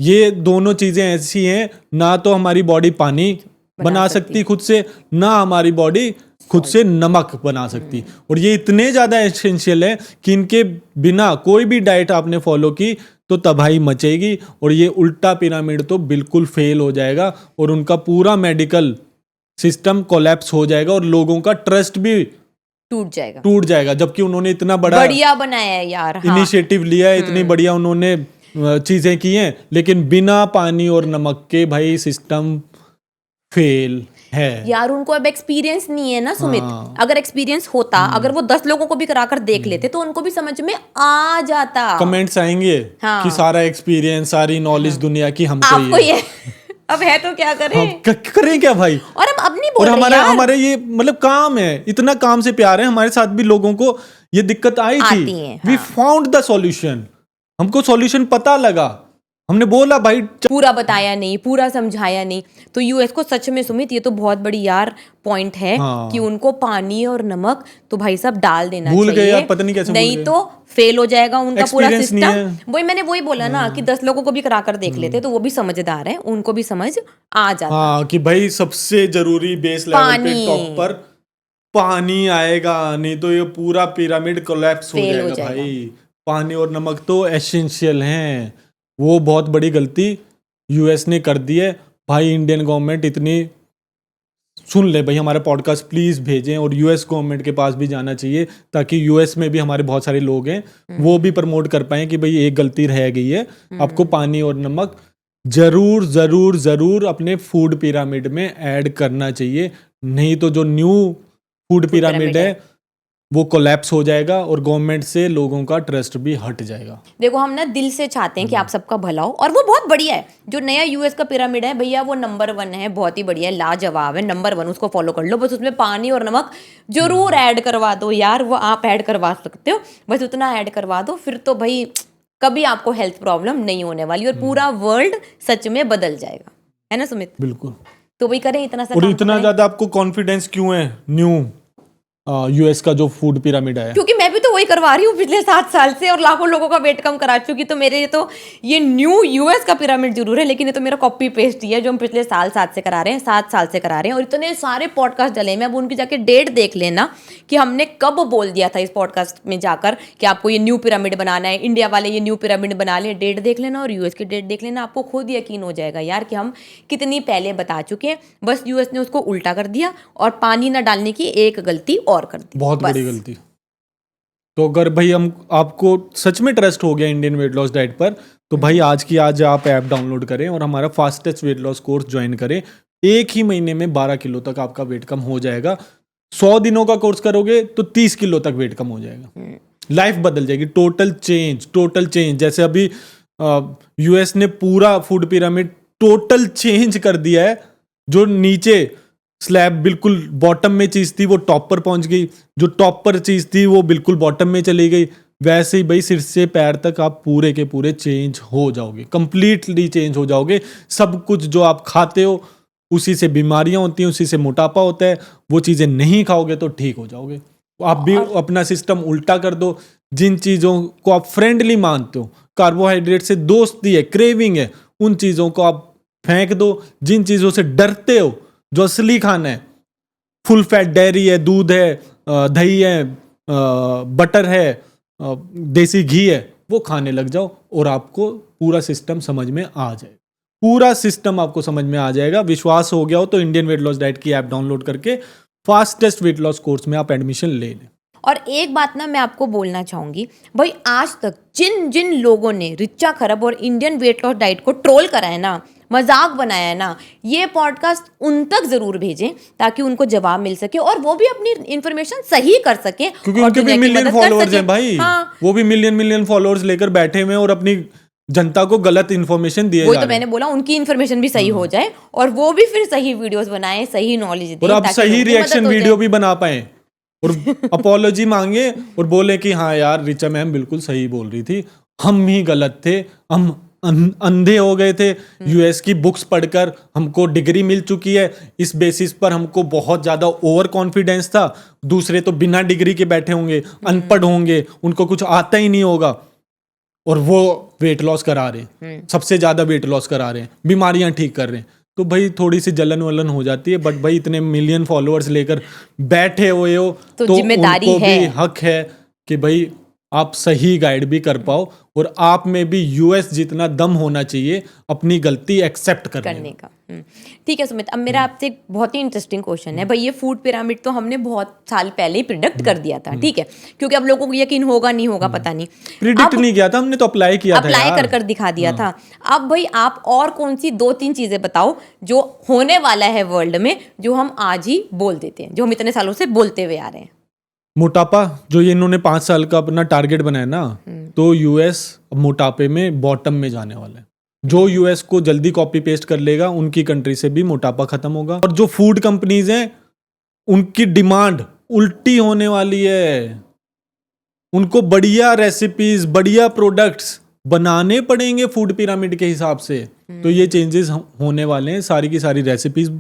ये दोनों चीजें ऐसी हैं, ना तो हमारी बॉडी पानी बना सकती खुद से, ना हमारी बॉडी खुद से नमक बना सकती। और ये इतने ज्यादा एसेंशियल है कि इनके बिना कोई भी डाइट आपने फॉलो की तो तबाही मचेगी, और ये उल्टा पिरामिड तो बिल्कुल फेल हो जाएगा और उनका पूरा मेडिकल सिस्टम कोलैप्स हो जाएगा और लोगों का ट्रस्ट भी टूट जाएगा। जबकि उन्होंने इतना बड़ा बढ़िया बनाया है यार, हाँ। इनिशिएटिव लिया है, इतनी बढ़िया उन्होंने चीजें की हैं, लेकिन बिना पानी और नमक के भाई सिस्टम फेल है। यार उनको अब एक्सपीरियंस नहीं है ना सुमित। हाँ। अगर एक्सपीरियंस होता, अगर वो 10 लोगों को भी कराकर देख लेते तो उनको भी समझ में आ जाता। कमेंट्स आएंगे हाँ। कि सारा एक्सपीरियंस, सारी नॉलेज दुनिया की हमको आपको ही ये अब है तो क्या करें। हम करें क्या भाई। और हम अब नहीं और बोल रहे हमारे यार। हमारे ये मतलब काम है, इतना काम से प्यार है, हमारे साथ भी लोगों को ये दिक्कत आई आती थी, है, वी हाँ। फाउंड द सॉल्यूशन, हमको सॉल्यूशन पता लगा, हमने बोला भाई पूरा बताया नहीं, पूरा समझाया नहीं। तो यूएस को सच में सुमित ये तो बहुत बड़ी यार पॉइंट है हाँ। कि उनको पानी और नमक तो भाई साहब डाल देना भूल गए चाहिए। यार, पता नहीं कैसे भूल नहीं गए। तो फेल हो जाएगा उनका पूरा Experience नहीं सिस्टम। है। मैंने वही बोला ना कि 10 लोगों को भी कराकर देख लेते तो वो भी समझदार है, उनको भी समझ आ जाता। हाँ कि भाई सबसे जरूरी बेस लेवल पे पानी। टॉप पर पानी आएगा, नहीं तो ये पूरा पिरामिड कोलैप्स हो Fail हो जाएगा जाएगा। भाई। पानी और नमक तो एसेंशियल हैं। वो बहुत बड़ी गलती यूएस ने कर दी है भाई। इंडियन गवर्नमेंट इतनी सुन ले भाई, हमारा पॉडकास्ट प्लीज भेजें और यूएस गवर्नमेंट के पास भी जाना चाहिए, ताकि यूएस में भी हमारे बहुत सारे लोग हैं वो भी प्रमोट कर पाए कि भाई एक गलती रह गई है, आपको पानी और नमक जरूर जरूर जरूर अपने फूड पिरामिड में ऐड करना चाहिए। नहीं तो जो न्यू फूड पिरामिड है वो कोलैप्स हो जाएगा और गवर्नमेंट से लोगों का ट्रस्ट भी हट जाएगा। देखो हम ना दिल से चाहते हैं कि आप सबका भला हो, और वो बहुत बढ़िया है। जो नया यूएस का पिरामिड है भैया वो नंबर 1 है, बहुत ही बढ़िया है, लाजवाब है, नंबर 1, उसको फॉलो कर लो। बस उसमें पानी और नमक जरूर ऐड करवा दो यार, वो आप ऐड करवा सकते हो, बस उतना ऐड करवा दो, फिर तो भाई कभी आपको हेल्थ प्रॉब्लम नहीं होने वाली और पूरा वर्ल्ड सच में बदल जाएगा, है ना सुमित। बिल्कुल। तो भाई करें इतना सा और काम इतना करें। ज्यादा आपको कॉन्फिडेंस क्यों है न्यू यूएस का जो फूड पिरामिड है? क्योंकि मैं भी तो वही करवा रही हूँ पिछले 7 साल से और लाखों लोगों का वेट कम करा चुकी। तो मेरे तो ये न्यू यूएस का पिरामिड जरूर है, लेकिन ये तो मेरा कॉपी पेस्ट ही है जो हम पिछले 7 से करा रहे हैं, 7 साल से करा रहे हैं। और इतने सारे पॉडकास्ट डले हैं, अब उनकी जाके डेट देख लेना कि हमने कब बोल दिया था इस पॉडकास्ट में जाकर कि आपको ये न्यू पिरामिड बनाना है, इंडिया वाले ये न्यू पिरामिड बना ले। डेट देख लेना और यूएस की डेट देख लेना, आपको खुद यकीन हो जाएगा यार कि हम कितनी पहले बता चुके हैं। बस यूएस ने उसको उल्टा कर दिया और पानी ना डालने की एक गलती और कर दी, बहुत बड़ी गलती। तो अगर भाई हम आपको सच में ट्रस्ट हो गया इंडियन वेट लॉस डाइट पर, तो भाई आज की आज आप ऐप डाउनलोड करें और हमारा fastest weight loss course join करें। एक ही महीने में 12 किलो तक आपका वेट कम हो जाएगा। 100 दिनों का कोर्स करोगे तो 30 किलो तक वेट कम हो जाएगा। लाइफ बदल जाएगी, टोटल चेंज। जैसे अभी यूएस ने पूरा फूड पिरामिड टोटल चेंज कर दिया है। जो नीचे स्लैब बिल्कुल बॉटम में चीज थी वो टॉप पर पहुंच गई, जो टॉप पर चीज थी वो बिल्कुल बॉटम में चली गई। वैसे ही भाई सिर से पैर तक आप पूरे के पूरे चेंज हो जाओगे, कंप्लीटली चेंज हो जाओगे। सब कुछ जो आप खाते हो उसी से बीमारियां होती हैं, उसी से मोटापा होता है। वो चीजें नहीं खाओगे तो ठीक हो जाओगे। आप भी अपना सिस्टम उल्टा कर दो। जिन चीजों को आप फ्रेंडली मानते हो, कार्बोहाइड्रेट से दोस्ती है, क्रेविंग है, उन चीजों को आप फेंक दो। जिन चीजों से डरते हो, जो असली खाना है, फुल फैट डेयरी है, दूध है, दही है, बटर है, देसी घी है, वो खाने लग जाओ और आपको पूरा सिस्टम समझ में आ जाएगा। पूरा सिस्टम आपको समझ में आ जाएगा। विश्वास हो गया हो तो इंडियन वेट लॉस डाइट की ऐप डाउनलोड करके फास्टेस्ट वेट लॉस कोर्स में आप एडमिशन ले लें। और एक बात ना मैं आपको बोलना चाहूंगी भाई, आज तक जिन जिन लोगों ने रिचा खरब और इंडियन वेट लॉस डाइट को ट्रोल करा है ना, मजाक बनाया है ना, ये पॉडकास्ट उन तक जरूर भेजें ताकि उनको जवाब मिल सके और वो भी अपनी इंफॉर्मेशन सही कर सके, क्योंकि और उनके भी दुनिया की मिलियन मदद कर फॉलोअर्स सके। हैं भाई। हाँ, वो भी मिलियन फॉलोअर्स लेकर बैठे हुए हैं और अपनी जनता को गलत इन्फॉर्मेशन दिए वही जा तो रहे हैं। मैंने बोला, उनकी इन्फॉर्मेशन भी सही हो जाए और वो भी फिर सही वीडियोस बनाए, सही नॉलेज दें और आप ताकि सही लोगों की रिएक्शन मदद हो वीडियो जाए। भी बना पाए और अपॉलॉजी मांगे और बोले कि हाँ यार रिचा मैम बिल्कुल सही बोल रही थी, हम ही गलत थे, हम अंधे हो गए थे। यूएस की बुक्स पढ़कर हमको डिग्री मिल चुकी है, इस बेसिस पर हमको बहुत ज्यादा ओवर कॉन्फिडेंस था। दूसरे तो बिना डिग्री के बैठे होंगे, अनपढ़ होंगे, उनको कुछ आता ही नहीं होगा और वो वेट लॉस करा रहे हैं, सबसे ज्यादा वेट लॉस करा रहे हैं, बीमारियां ठीक कर रहे हैं। तो भाई थोड़ी सी जलन वलन हो जाती है, बट भाई इतने मिलियन फॉलोअर्स लेकर बैठे हुए हो तो तो जिम्मेदारी उनको है। भी हक है कि भाई आप सही गाइड भी कर पाओ और आप में भी यूएस जितना दम होना चाहिए अपनी गलती एक्सेप्ट करने का। ठीक है सुमित, अब मेरा आपसे एक बहुत ही इंटरेस्टिंग क्वेश्चन है भाई। ये फूड पिरामिड तो हमने बहुत साल पहले ही प्रिडिक्ट कर दिया था, ठीक है, क्योंकि अब लोगों को यकीन होगा नहीं होगा पता नहीं। प्रिडिक्ट नहीं किया था हमने, तो अप्लाई किया था अप्लाई यार। कर दिखा दिया था। अब भाई आप और कौन सी 2-3 चीजें बताओ जो होने वाला है वर्ल्ड में, जो हम आज ही बोल देते हैं, जो हम इतने सालों से बोलते हुए आ रहे हैं। मोटापा, जो ये इन्होंने 5 साल का अपना टारगेट बनाया ना, तो यूएस मोटापे में बॉटम में जाने वाला है। जो यूएस को जल्दी कॉपी पेस्ट कर लेगा उनकी कंट्री से भी मोटापा खत्म होगा। और जो फूड कंपनीज हैं उनकी डिमांड उल्टी होने वाली है। उनको बढ़िया रेसिपीज, बढ़िया प्रोडक्ट्स बनाने पड़ेंगे फूड पिरामिड के हिसाब से। तो ये चेंजेस होने वाले हैं, सारी की सारी रेसिपीज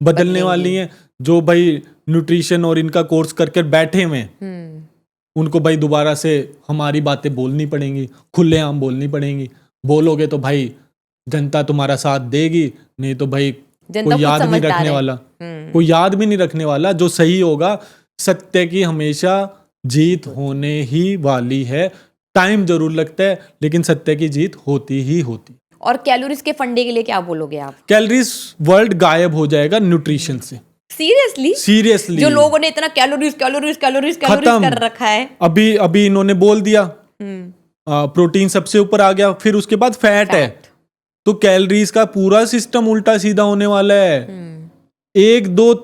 बदलने वाली हैं। जो भाई न्यूट्रिशन और इनका कोर्स करके बैठे हुए हैं उनको भाई दोबारा से हमारी बातें बोलनी पड़ेंगी, खुलेआम बोलनी पड़ेंगी। बोलोगे तो भाई जनता तुम्हारा साथ देगी, नहीं तो भाई कोई याद नहीं रखने वाला, कोई याद भी नहीं रखने वाला। जो सही होगा, सत्य की हमेशा जीत होने ही वाली है। टाइम जरूर लगता है लेकिन सत्य की जीत होती ही होती। और कैलोरीज के फंडे के लिए क्या बोलोगे आप? कैलोरीज वर्ल्ड गायब हो जाएगा न्यूट्रिशन से। सीरियसली जो लोगों ने इतना कैलोरीज कर रखा है, अभी इन्होंने बोल दिया प्रोटीन सबसे ऊपर आ गया, फिर उसके बाद फैट है, तो कैलोरीज का पूरा सिस्टम उल्टा सीधा होने वाला है। 1-2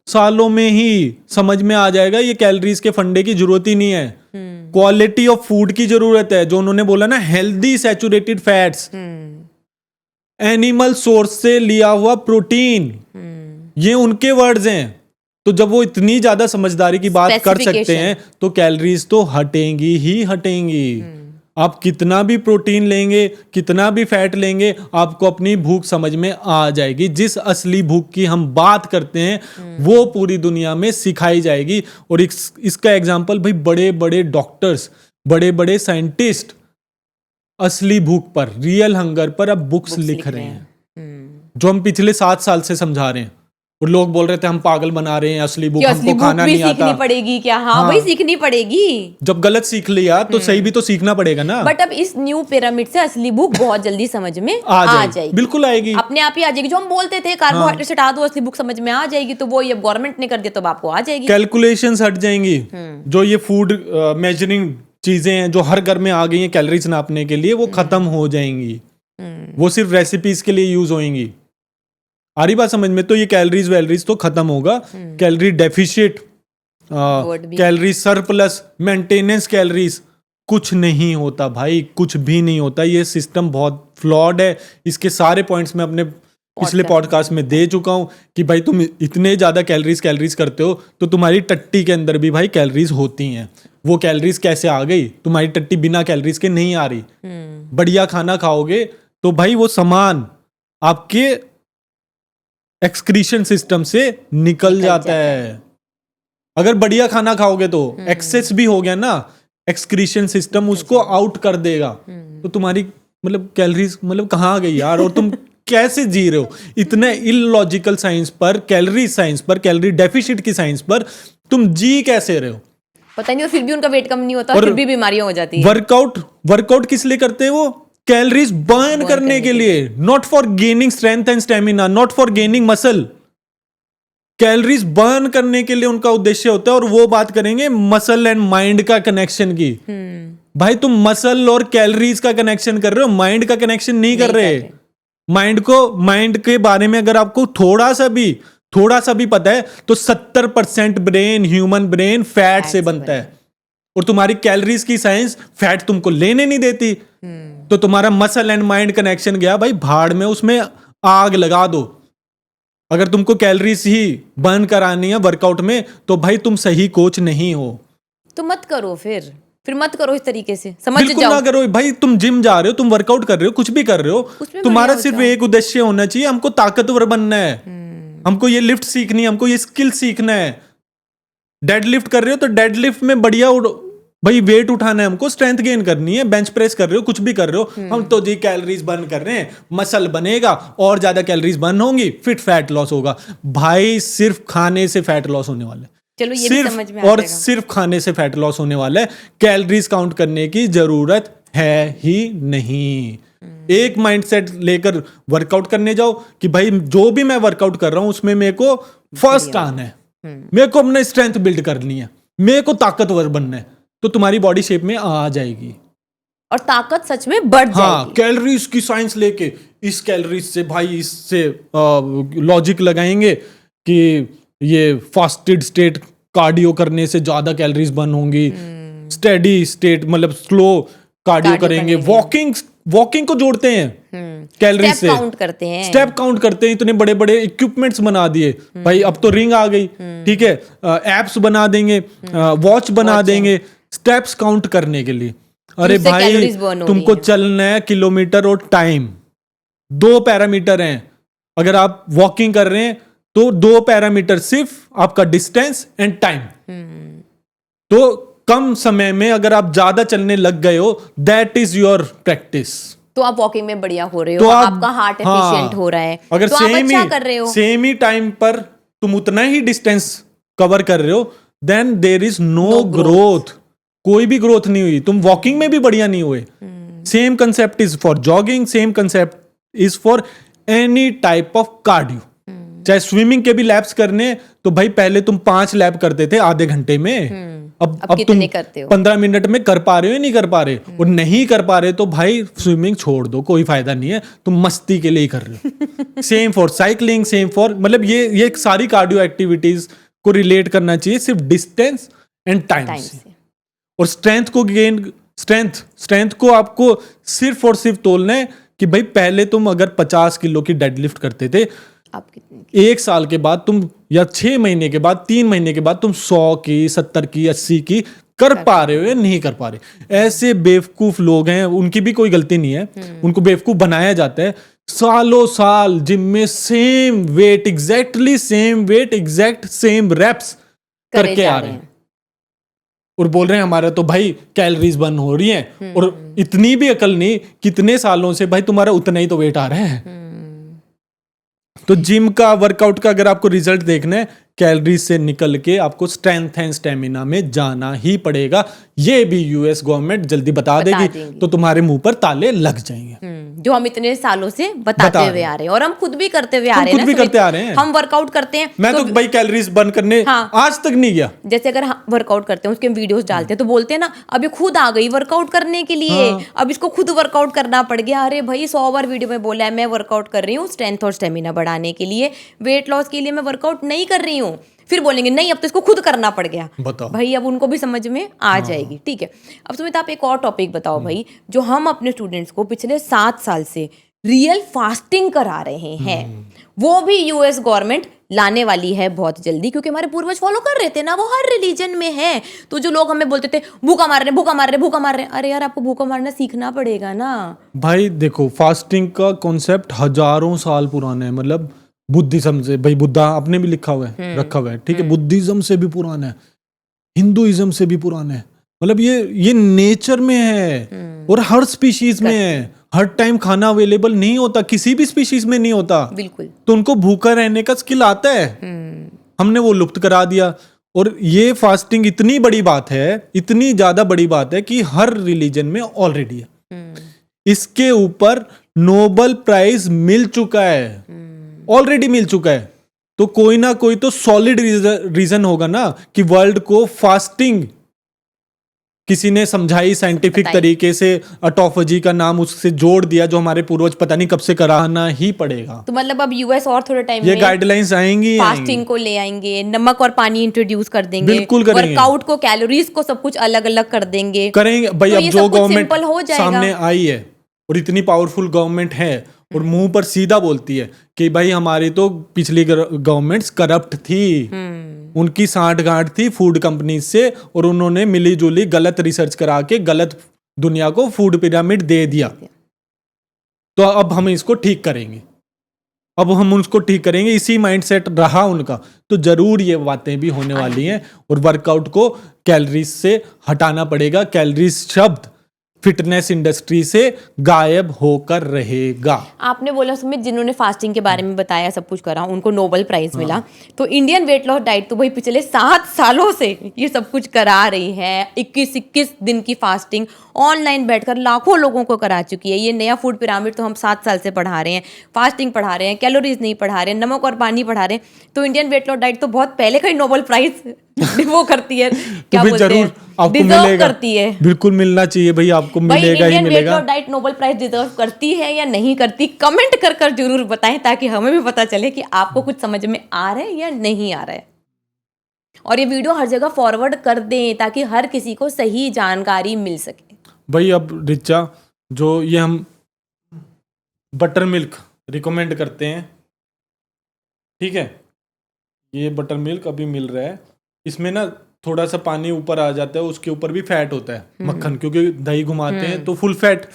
सालों में ही समझ में आ जाएगा ये कैलोरीज के फंडे की जरूरत ही नहीं है, क्वालिटी ऑफ फूड की जरूरत है। जो उन्होंने बोला ना, healthy saturated fats, animal source से लिया हुआ प्रोटीन, ये उनके वर्ड्स हैं। तो जब वो इतनी ज्यादा समझदारी की बात कर सकते हैं तो कैलोरीज तो हटेंगी ही हटेंगी। आप कितना भी प्रोटीन लेंगे, कितना भी फैट लेंगे, आपको अपनी भूख समझ में आ जाएगी। जिस असली भूख की हम बात करते हैं वो पूरी दुनिया में सिखाई जाएगी। और इसका एग्जांपल भाई, बड़े बड़े डॉक्टर्स, बड़े बड़े साइंटिस्ट असली भूख पर, रियल हंगर पर अब बुक्स लिख रहे हैं, जो हम पिछले 7 साल से समझा रहे हैं। और लोग बोल रहे थे हम पागल बना रहे हैं, असली भूख हमको खाना नहीं आता। सीखनी पड़ेगी क्या? हाँ भाई सीखनी पड़ेगी। जब गलत सीख लिया तो सही भी तो सीखना पड़ेगा ना। बट अब इस न्यू पिरामिड से असली भूख बहुत जल्दी समझ में आ जाएगी। बिल्कुल आएगी, अपने आप ही आ जाएगी। जो हम बोलते थे कार्बोहाइड्रेट हटा दो, असली भूख समझ में आ जाएगी, तो वो ये गवर्नमेंट ने कर दिया तो आपको आ जाएगी। कैलकुलेशंस हट जाएंगी। जो ये फूड मेजरिंग चीजें हैं जो हर घर में आ गई हैं कैलोरीज नापने के लिए, वो खत्म हो जाएंगी। वो सिर्फ रेसिपीज के लिए यूज होंगी। आ रही बात समझ में? तो ये कैलोरीज वैलोरीज तो खत्म होगा। Calorie deficit, calorie surplus, maintenance calories, कुछ नहीं होता भाई, कुछ भी नहीं होता। ये सिस्टम बहुत फ्लॉड है। इसके सारे पॉइंट्स मैं अपने पिछले पॉडकास्ट में दे चुका हूं कि भाई तुम इतने ज्यादा कैलोरीज करते हो तो तुम्हारी टट्टी के अंदर भी भाई कैलोरीज होती हैं। वो कैलोरीज कैसे आ गई? तुम्हारी टट्टी बिना कैलोरीज के नहीं आ रही। बढ़िया खाना खाओगे तो भाई वो सामान आपके एक्सक्रीशन सिस्टम से निकल जाता है। अगर बढ़िया खाना खाओगे तो एक्सेस भी हो गया ना, एक्सक्रीशन सिस्टम उसको आउट कर देगा। तो तुम्हारी मतलब कैलोरीज मतलब कहाँ गई यार? और तुम कैसे जी रहे हो इतने इलॉजिकल साइंस पर, कैलोरी डेफिशिट की साइंस पर तुम जी कैसे रहे हो? पता नहीं, फिर भी उनका वेट कम नहीं होता, फिर भी बीमारियां हो जाती है। वर्कआउट किस लिए करते हैं? वो कैलोरीज बर्न करने के लिए, not for gaining strength and stamina, not for gaining muscle. Calories burn करने के लिए उनका उद्देश्य होता है। और वो बात करेंगे मसल एंड माइंड का कनेक्शन की। भाई तुम मसल और कैलोरीज का कनेक्शन कर रहे हो, माइंड का कनेक्शन नहीं कर रहे। माइंड के बारे में अगर आपको थोड़ा सा भी पता है तो 70% ब्रेन, ह्यूमन ब्रेन फैट से बनता है। और तुम्हारी कैलोरीज की साइंस फैट तुमको लेने नहीं देती। तो तुम्हारा मसल एंड माइंड कनेक्शन गया भाई भाड़ में, उसमें आग लगा दो। अगर तुमको कैलोरीज ही बर्न करानी है वर्कआउट में तो भाई तुम सही कोच नहीं हो। तो मत करो, फिर मत करो इस तरीके से, समझ बिल्कुल जाओ। ना करो भाई। तुम जिम जा रहे हो, तुम वर्कआउट कर रहे हो, कुछ भी कर रहे हो, तुम्हारा सिर्फ एक उद्देश्य होना चाहिए, हमको ताकतवर बनना है, हमको ये लिफ्ट सीखनी है, हमको ये स्किल सीखना है। डेड लिफ्ट कर रहे हो तो डेड लिफ्ट में बढ़िया भाई वेट उठाना है, हमको स्ट्रेंथ गेन करनी है। बेंच प्रेस कर रहे हो, कुछ भी कर रहे हो, हम तो जी कैलोरीज बर्न कर रहे हैं, मसल बनेगा और ज्यादा कैलोरीज बर्न होंगी, फिट फैट लॉस होगा। भाई सिर्फ खाने से फैट लॉस होने वाला है, चलो ये भी समझ में आ और जाएगा। सिर्फ खाने से फैट लॉस होने वाला है, कैलोरीज काउंट करने की जरूरत है ही नहीं। एक माइंडसेट लेकर वर्कआउट करने जाओ कि भाई जो भी मैं वर्कआउट कर रहा हूं उसमें मेरे को फर्स्ट आना है, मेरे को अपना स्ट्रेंथ बिल्ड करनी है, मेरे को ताकतवर बनना है, तो तुम्हारी बॉडी शेप में आ जाएगी और ताकत सच में बढ़ हाँ। जाएगी। कैलोरीज की साइंस लेके इस कैलोरीज से भाई इससे लॉजिक लगाएंगे कि ये फास्टेड स्टेट कार्डियो करने से ज्यादा कैलोरीज बर्न होंगी, स्टेडी स्टेट मतलब स्लो कार्डियो करेंगे, वॉकिंग को जोड़ते हैं कैलोरीज से, काउंट करते हैं, स्टेप काउंट करते हैं, इतने बड़े बड़े इक्विपमेंट्स बना दिए भाई। अब तो रिंग आ गई, ठीक है, एप्स बना देंगे, वॉच बना देंगे स्टेप्स काउंट करने के लिए। अरे जिससे भाई कैलोरीज बर्न हो तुमको रही हैं। चलना है किलोमीटर और टाइम, 2 पैरामीटर हैं। अगर आप वॉकिंग कर रहे हैं तो 2 पैरामीटर, सिर्फ आपका डिस्टेंस एंड टाइम। तो कम समय में अगर आप ज्यादा चलने लग गए हो, दैट इज योर प्रैक्टिस। तो आप वॉकिंग में बढ़िया हो रहे हो, तो आप आपका हार्ट हाँ, एफिशिएंट हो रहा है, अगर तो आप अच्छा कर रहे हो। सेम ही टाइम पर तुम उतना ही डिस्टेंस कवर कर रहे हो, then there is no growth. कोई भी ग्रोथ नहीं हुई, तुम वॉकिंग में भी बढ़िया नहीं हुए। Same concept is for jogging, same concept is for any type of cardio. चाहे स्विमिंग के भी लैप्स करने, तो भाई पहले तुम 5 लैप करते थे आधे घंटे में, अब तुम कितने करते हो? 15 मिनट में कर पा रहे हो या नहीं कर पा रहे? और नहीं कर पा रहे तो भाई स्विमिंग छोड़ दो, कोई फायदा नहीं है, तुम मस्ती के लिए ही कर रहे हो। Same for cycling, same for मतलब ये सारी कार्डियो एक्टिविटीज को रिलेट करना चाहिए सिर्फ डिस्टेंस एंड टाइम से। और स्ट्रेंथ को स्ट्रेंथ को आपको सिर्फ और सिर्फ तोलना है कि भाई पहले तुम अगर 50 किलो की डेडलिफ्ट करते थे, आप कितनी 1 साल के बाद तुम, या 6 महीने के बाद, 3 महीने के बाद तुम 100 की, 70 की, 80 की कर पा रहे हो या नहीं कर पा रहे? ऐसे बेवकूफ लोग हैं, उनकी भी कोई गलती नहीं है, उनको बेवकूफ बनाया जाता है। सालों साल जिम में same weight, exactly same weight, exact same reps करके आ रहे हैं और बोल रहे हैं हमारा तो भाई कैलोरीज बर्न हो रही हैं, और इतनी भी अकल नहीं, कितने सालों से भाई तुम्हारा उतना ही तो वेट आ रहा है। तो जिम का, वर्कआउट का अगर आपको रिजल्ट देखना है, कैलोरीज से निकल के आपको स्ट्रेंथ एंड स्टेमिना में जाना ही पड़ेगा। ये भी यूएस गवर्नमेंट जल्दी बता देगी, तो तुम्हारे मुंह पर ताले लग जाएंगे। जो हम इतने सालों से बताते हुए आ रहे हैं, और हम खुद भी करते हुए आ रहे हैं, खुद भी करते आ रहे हैं। हम वर्कआउट करते हैं, मैं तो भाई कैलोरीज बर्न करने आज तक नहीं गया। जैसे अगर वर्कआउट करते हैं, उसके वीडियोस डालते हैं, तो बोलते हैं ना, अब ये खुद आ गई वर्कआउट करने के लिए, अब इसको खुद वर्कआउट करना पड़ गया। अरे भाई 100 बार वीडियो में बोला है मैं वर्कआउट कर रही हूँ स्ट्रेंथ और स्टेमिना बढ़ाने के लिए, वेट लॉस के लिए मैं वर्कआउट नहीं कर रही हूँ। फिर बोलेंगे नहीं अब तो इसको खुद करना पड़ गया। बताओ भाई, अब उनको भी समझ में आ जाएगी। ठीक है, अब सुमित आप एक और टॉपिक बताओ भाई, जो हम अपने स्टूडेंट्स को पिछले 7 साल से रियल फास्टिंग करा रहे हैं, वो भी यूएस गवर्नमेंट लाने वाली है बहुत जल्दी, क्योंकि हमारे पूर्वज फॉलो कर रहे थे ना, वो हर रिलीजन में है। तो जो लोग हमें बोलते थे भूखा मार रहे, भूखा मार रहे, भूखा मार रहे, अरे यार आपको भूखा मारना सीखना पड़ेगा ना भाई। देखो, फास्टिंग का कॉन्सेप्ट हजारों साल पुराना है, मतलब बुद्धिज्म से, भाई बुद्धा आपने भी लिखा हुआ है, रखा हुआ है, ठीक है, बुद्धिज्म से भी पुराना है, हिंदुइज्म से भी पुराना है, मतलब ये नेचर में है और हर स्पीशीज में है। हर टाइम खाना अवेलेबल नहीं होता, किसी भी स्पीशीज में नहीं होता, बिल्कुल। तो उनको भूखा रहने का स्किल आता है, हमने वो लुप्त करा दिया। और ये फास्टिंग इतनी बड़ी बात है, इतनी ज्यादा बड़ी बात है कि हर रिलीजन में ऑलरेडी है। इसके ऊपर नोबेल प्राइज मिल चुका है, ऑलरेडी मिल चुका है। तो कोई ना कोई तो सॉलिड रीजन होगा ना कि वर्ल्ड को फास्टिंग किसी ने समझाई साइंटिफिक तरीके से, ऑटोफेजी का नाम उससे जोड़ दिया, जो हमारे पूर्वज पता नहीं कब से कराना ही पड़ेगा। तो मतलब अब यूएस और थोड़े टाइम ये में गाइडलाइंस आएंगी, फास्टिंग को ले आएंगे, नमक और पानी इंट्रोड्यूस कर देंगे, बिल्कुल करेंगे, वर्कआउट को, कैलोरीज को सब कुछ अलग अलग कर देंगे, करेंगे भाई। तो अब ये जो सब कुछ गवर्नमेंट सिंपल हो जाएगा। सामने आई है और इतनी पावरफुल गवर्नमेंट है और मुंह पर सीधा बोलती है कि भाई हमारी तो पिछली गवर्नमेंट्स करप्ट थी, उनकी सांठ-गांठ थी फूड कंपनी से, और उन्होंने मिली जुली गलत रिसर्च करा के गलत दुनिया को फूड पिरामिड दे दिया। तो अब हम इसको ठीक करेंगे, अब हम उसको ठीक करेंगे, इसी माइंडसेट रहा उनका, तो जरूर ये बातें भी होने वाली हैं। और वर्कआउट को कैलोरीज से हटाना पड़ेगा। कैलोरीज शब्द फिटनेस इंडस्ट्री से गायब होकर रहेगा। आपने बोला सुमित, जिन्होंने फास्टिंग के बारे में बताया, सब कुछ करा, उनको नोबेल प्राइज मिला। तो इंडियन वेट लॉस डाइट तो भाई पिछले 7 सालों से ये सब कुछ करा रही है। 21 दिन की फास्टिंग ऑनलाइन बैठकर लाखों लोगों को करा चुकी है। ये नया फूड पिरामिड तो हम 7 साल से पढ़ा रहे हैं, फास्टिंग पढ़ा रहे हैं, कैलोरीज नहीं पढ़ा रहे हैं, नमक और पानी पढ़ा रहे हैं। तो इंडियन वेट लॉस डाइट तो बहुत पहले का ही नोबेल प्राइज वो करती है, क्या भाई बोलते जरूर हैं, आपको डिजर्व मिलेगा, करती है। बिल्कुल मिलना चाहिए भाई, आपको भाई मिलेगा ही इंडियन वेट मिलेगा। Loss diet Nobel prize deserve करती है या नहीं करती, कमेंट कर कर जरूर बताएं, ताकि हमें भी पता चले कि आपको कुछ समझ में आ रहा है या नहीं आ रहा है। और ये वीडियो हर जगह फॉरवर्ड कर दें ताकि हर किसी को सही जानकारी मिल सके। भाई अब रिचा, जो ये हम बटर मिल्क रिकमेंड करते हैं, ठीक है, ये बटर मिल्क अभी मिल रहा है, इसमें ना थोड़ा सा पानी ऊपर आ जाता है, उसके ऊपर भी फैट होता है मक्खन, क्योंकि दही घुमाते हैं तो फुल फैट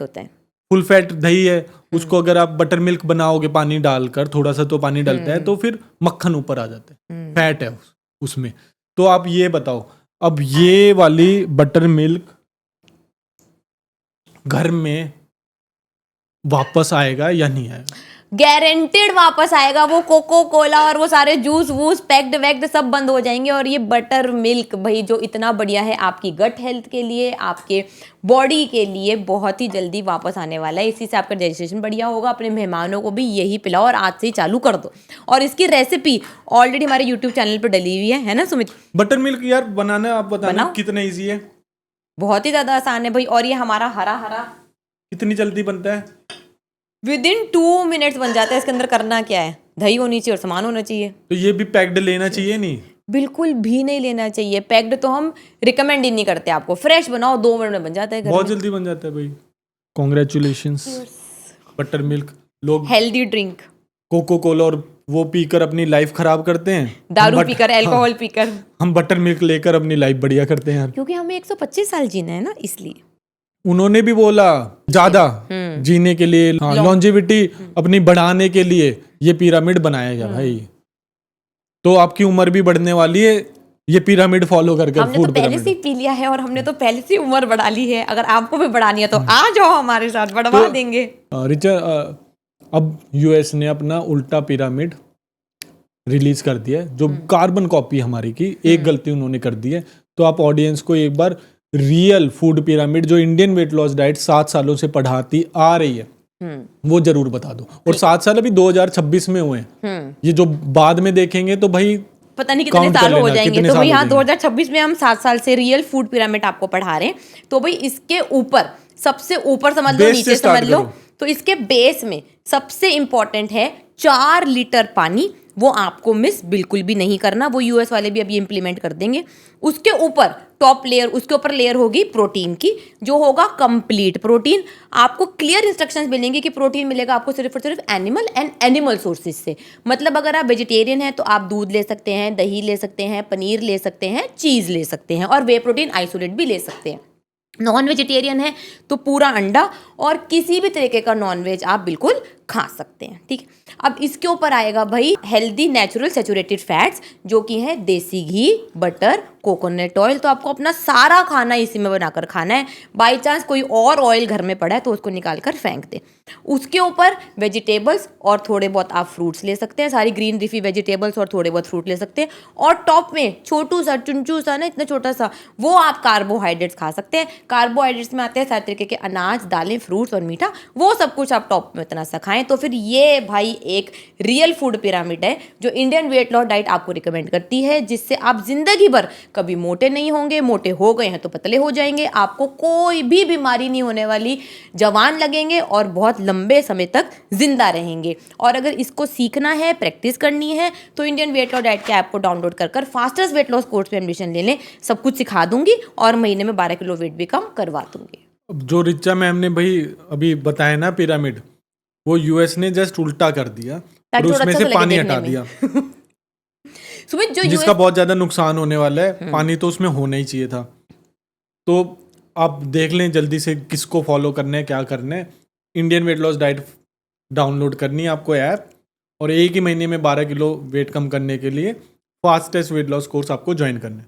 होता है, फुल फैट दही है। उसको अगर आप बटर मिल्क बनाओगे पानी डालकर, थोड़ा सा तो पानी डलता है, तो फिर मक्खन ऊपर आ जाता है, फैट है उसमें। तो आप ये बताओ, अब ये वाली बटर मिल्क घर में वापस आएगा या नहीं आएगा? गारंटेड वापस आएगा। वो कोको कोला और वो सारे जूस वूस पैक्ड वैक्ड सब बंद हो जाएंगे, और ये बटर मिल्क भाई जो इतना बढ़िया है आपकी गट हेल्थ के लिए, आपके बॉडी के लिए, बहुत ही जल्दी वापस आने वाला है। इसी से आपका डाइजेशन बढ़िया होगा। अपने मेहमानों को भी यही पिलाओ और आज से ही चालू कर दो। और इसकी रेसिपी ऑलरेडी हमारे यूट्यूब चैनल पर डली हुई है ना सुमित? बटर मिल्क यार बनाना, आप बताना बनाओ। कितना इजी है? बहुत ही ज्यादा आसान है भाई। और ये हमारा हरा हरा कितनी जल्दी बनता है? विदिन 2 मिनट्स बन जाता है। इसके अंदर करना क्या है, दही होनी चाहिए और सामान होना चाहिए। तो ये भी पैक्ड लेना चाहिए नहीं? बिल्कुल भी नहीं लेना चाहिए। पैक्ड तो हम रिकमेंड ही नहीं करते आपको। फ्रेश बनाओ, 2 मिनट में बन जाता है घर बहुत में। जल्दी बन जाता है भाई। Congratulations butter milk. लोग हेल्दी ड्रिंक, कोको कोला और वो पीकर अपनी लाइफ खराब करते हैं, दारू हम पीकर, अल्कोहल पीकर। हम बटर मिल्क लेकर अपनी लाइफ बढ़िया करते हैं यार। क्योंकि हमें 125 साल जीना है ना, इसलिए। उन्होंने भी बोला ज्यादा जीने के लिए, लॉन्जेविटी अपनी बढ़ाने के लिए ये पिरामिड बनाया गया भाई। तो आपकी उम्र भी बढ़ने वाली है ये पिरामिड फॉलो करके। हमने तो पहले से ही पी लिया है और हमने तो पहले से उम्र बढ़ा ली है। अगर आपको भी बढ़ानी है तो आ जाओ हमारे साथ, बढ़वा देंगे। रिचर्ड, अब यूएस ने अपना उल्टा पिरामिड रिलीज कर दिया है, जो कार्बन कॉपी हमारी की। एक गलती उन्होंने कर दी है, तो आप ऑडियंस को एक बार रियल फूड पिरामिड जो इंडियन वेट लॉस डाइट 7 सालों से पढ़ाती आ रही है वो जरूर बता दो। और 7 साल अभी 2026 में हुए हैं। ये जो बाद में देखेंगे तो भाई पता नहीं कितने साल हो जाएंगे। तो भाई यहाँ 2026 में हम 7 साल से रियल फूड पिरामिड आपको पढ़ा रहे हैं। तो भाई इसके ऊपर, सबसे ऊपर समझ लो, नीचे समझ लो, तो इसके बेस में सबसे इंपॉर्टेंट है 4 लीटर पानी। वो आपको मिस बिल्कुल भी नहीं करना। वो यूएस वाले भी अभी इम्प्लीमेंट कर देंगे। उसके ऊपर टॉप लेयर, उसके ऊपर लेयर होगी प्रोटीन की, जो होगा कंप्लीट प्रोटीन। आपको क्लियर इंस्ट्रक्शंस मिलेंगे कि प्रोटीन मिलेगा आपको सिर्फ और सिर्फ एनिमल एंड एनिमल सोर्सेज से। मतलब अगर आप वेजिटेरियन हैं तो आप दूध ले सकते हैं, दही ले सकते हैं, पनीर ले सकते हैं, चीज़ ले सकते हैं, और वे प्रोटीन आइसोलेट भी ले सकते हैं। नॉन वेजिटेरियन है तो पूरा अंडा और किसी भी तरीके का नॉन वेज आप बिल्कुल खा सकते हैं। ठीक है, अब इसके ऊपर आएगा भाई हेल्दी नेचुरल सैचुरेटेड फैट्स, जो कि है देसी घी, बटर, कोकोनट ऑयल। तो आपको अपना सारा खाना इसी में बनाकर खाना है। बाई चांस कोई और ऑयल घर में पड़ा है तो उसको निकाल कर फेंक दे। उसके ऊपर वेजिटेबल्स और थोड़े बहुत आप फ्रूट्स ले सकते हैं, सारी ग्रीन लीफी वेजिटेबल्स और थोड़े बहुत फ्रूट ले सकते हैं। और टॉप में छोटू सा चुनचू सा ना, इतना छोटा सा, वो आप कार्बोहाइड्रेट्स खा सकते हैं। कार्बोहाइड्रेट्स में आते हैं सारे तरीके के अनाज, दालें, फ्रूट्स और मीठा। वो सब कुछ आप टॉप में इतना सा खाएं। तो फिर ये भाई एक रियल फूड पिरामिड है जो इंडियन वेट लॉस डाइट आपको रिकमेंड करती है, जिससे आप जिंदगी भर कभी मोटे नहीं होंगे। मोटे हो गए हैं तो पतले हो जाएंगे, आपको कोई भी बीमारी नहीं होने वाली, जवान लगेंगे और बहुत लंबे समय तक जिंदा रहेंगे। और अगर इसको सीखना है, प्रैक्टिस करनी है, तो इंडियन वेट लॉस डाइट के ऐप को डाउनलोड कर फास्टेस्ट वेट लॉस कोर्स में एडमिशन ले लें। सब कुछ सिखा दूंगी और महीने में 12 किलो वेट भी कम करवा दूंगी। जो रिचा मैम ने भाई अभी बताया ना पिरामिड, वो यूएस ने जस्ट उल्टा कर दिया और उसमें से पानी हटा दिया। सुमित, जो जिसका बहुत ज्यादा नुकसान होने वाला है। पानी तो उसमें होना ही चाहिए था। तो आप देख लें जल्दी से किसको फॉलो करना है, क्या करना है। Indian weight loss diet download करनी है आपको ऐप, और एक ही महीने में 12 किलो वेट कम करने के लिए फास्टेस्ट वेट लॉस कोर्स आपको ज्वाइन करना है।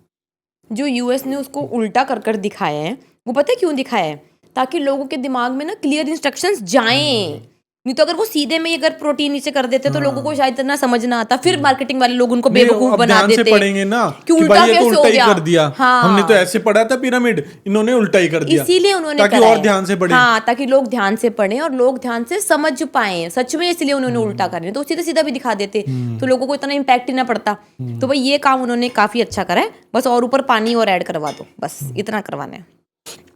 जो यूएस ने उसको उल्टा कर दिखाया है, वो पता है क्यों दिखाया है? ताकि लोगों के दिमाग में ना क्लियर इंस्ट्रक्शंस जाएं। नहीं तो अगर वो सीधे में ही अगर प्रोटीन नीचे कर देते तो लोगों को शायद इतना समझ ना आता, फिर मार्केटिंग वाले लोग उनको बेवकूफ अब बना ध्यान देते से पढ़ेंगे ना कि कि उल्टा भाई ये तो कैसे हो उल्टा ही गया। कर दिया, हाँ। हमने तो ऐसे पढ़ा था पिरामिड, इन्होंने उल्टा ही कर दिया, इसीलिए उन्होंने ताकि करा और है। ध्यान से पढ़ें। हाँ, ताकि लोग ध्यान से पढ़ें और लोग ध्यान से समझ पाए सच में, इसलिए उन्होंने उल्टा करने तो सीधा सीधा भी दिखा देते तो लोगों को इतना इम्पैक्ट ही ना पड़ता। तो भाई ये काम उन्होंने काफी अच्छा करा है, बस और ऊपर पानी और ऐड करवा दो, बस इतना करवाना है।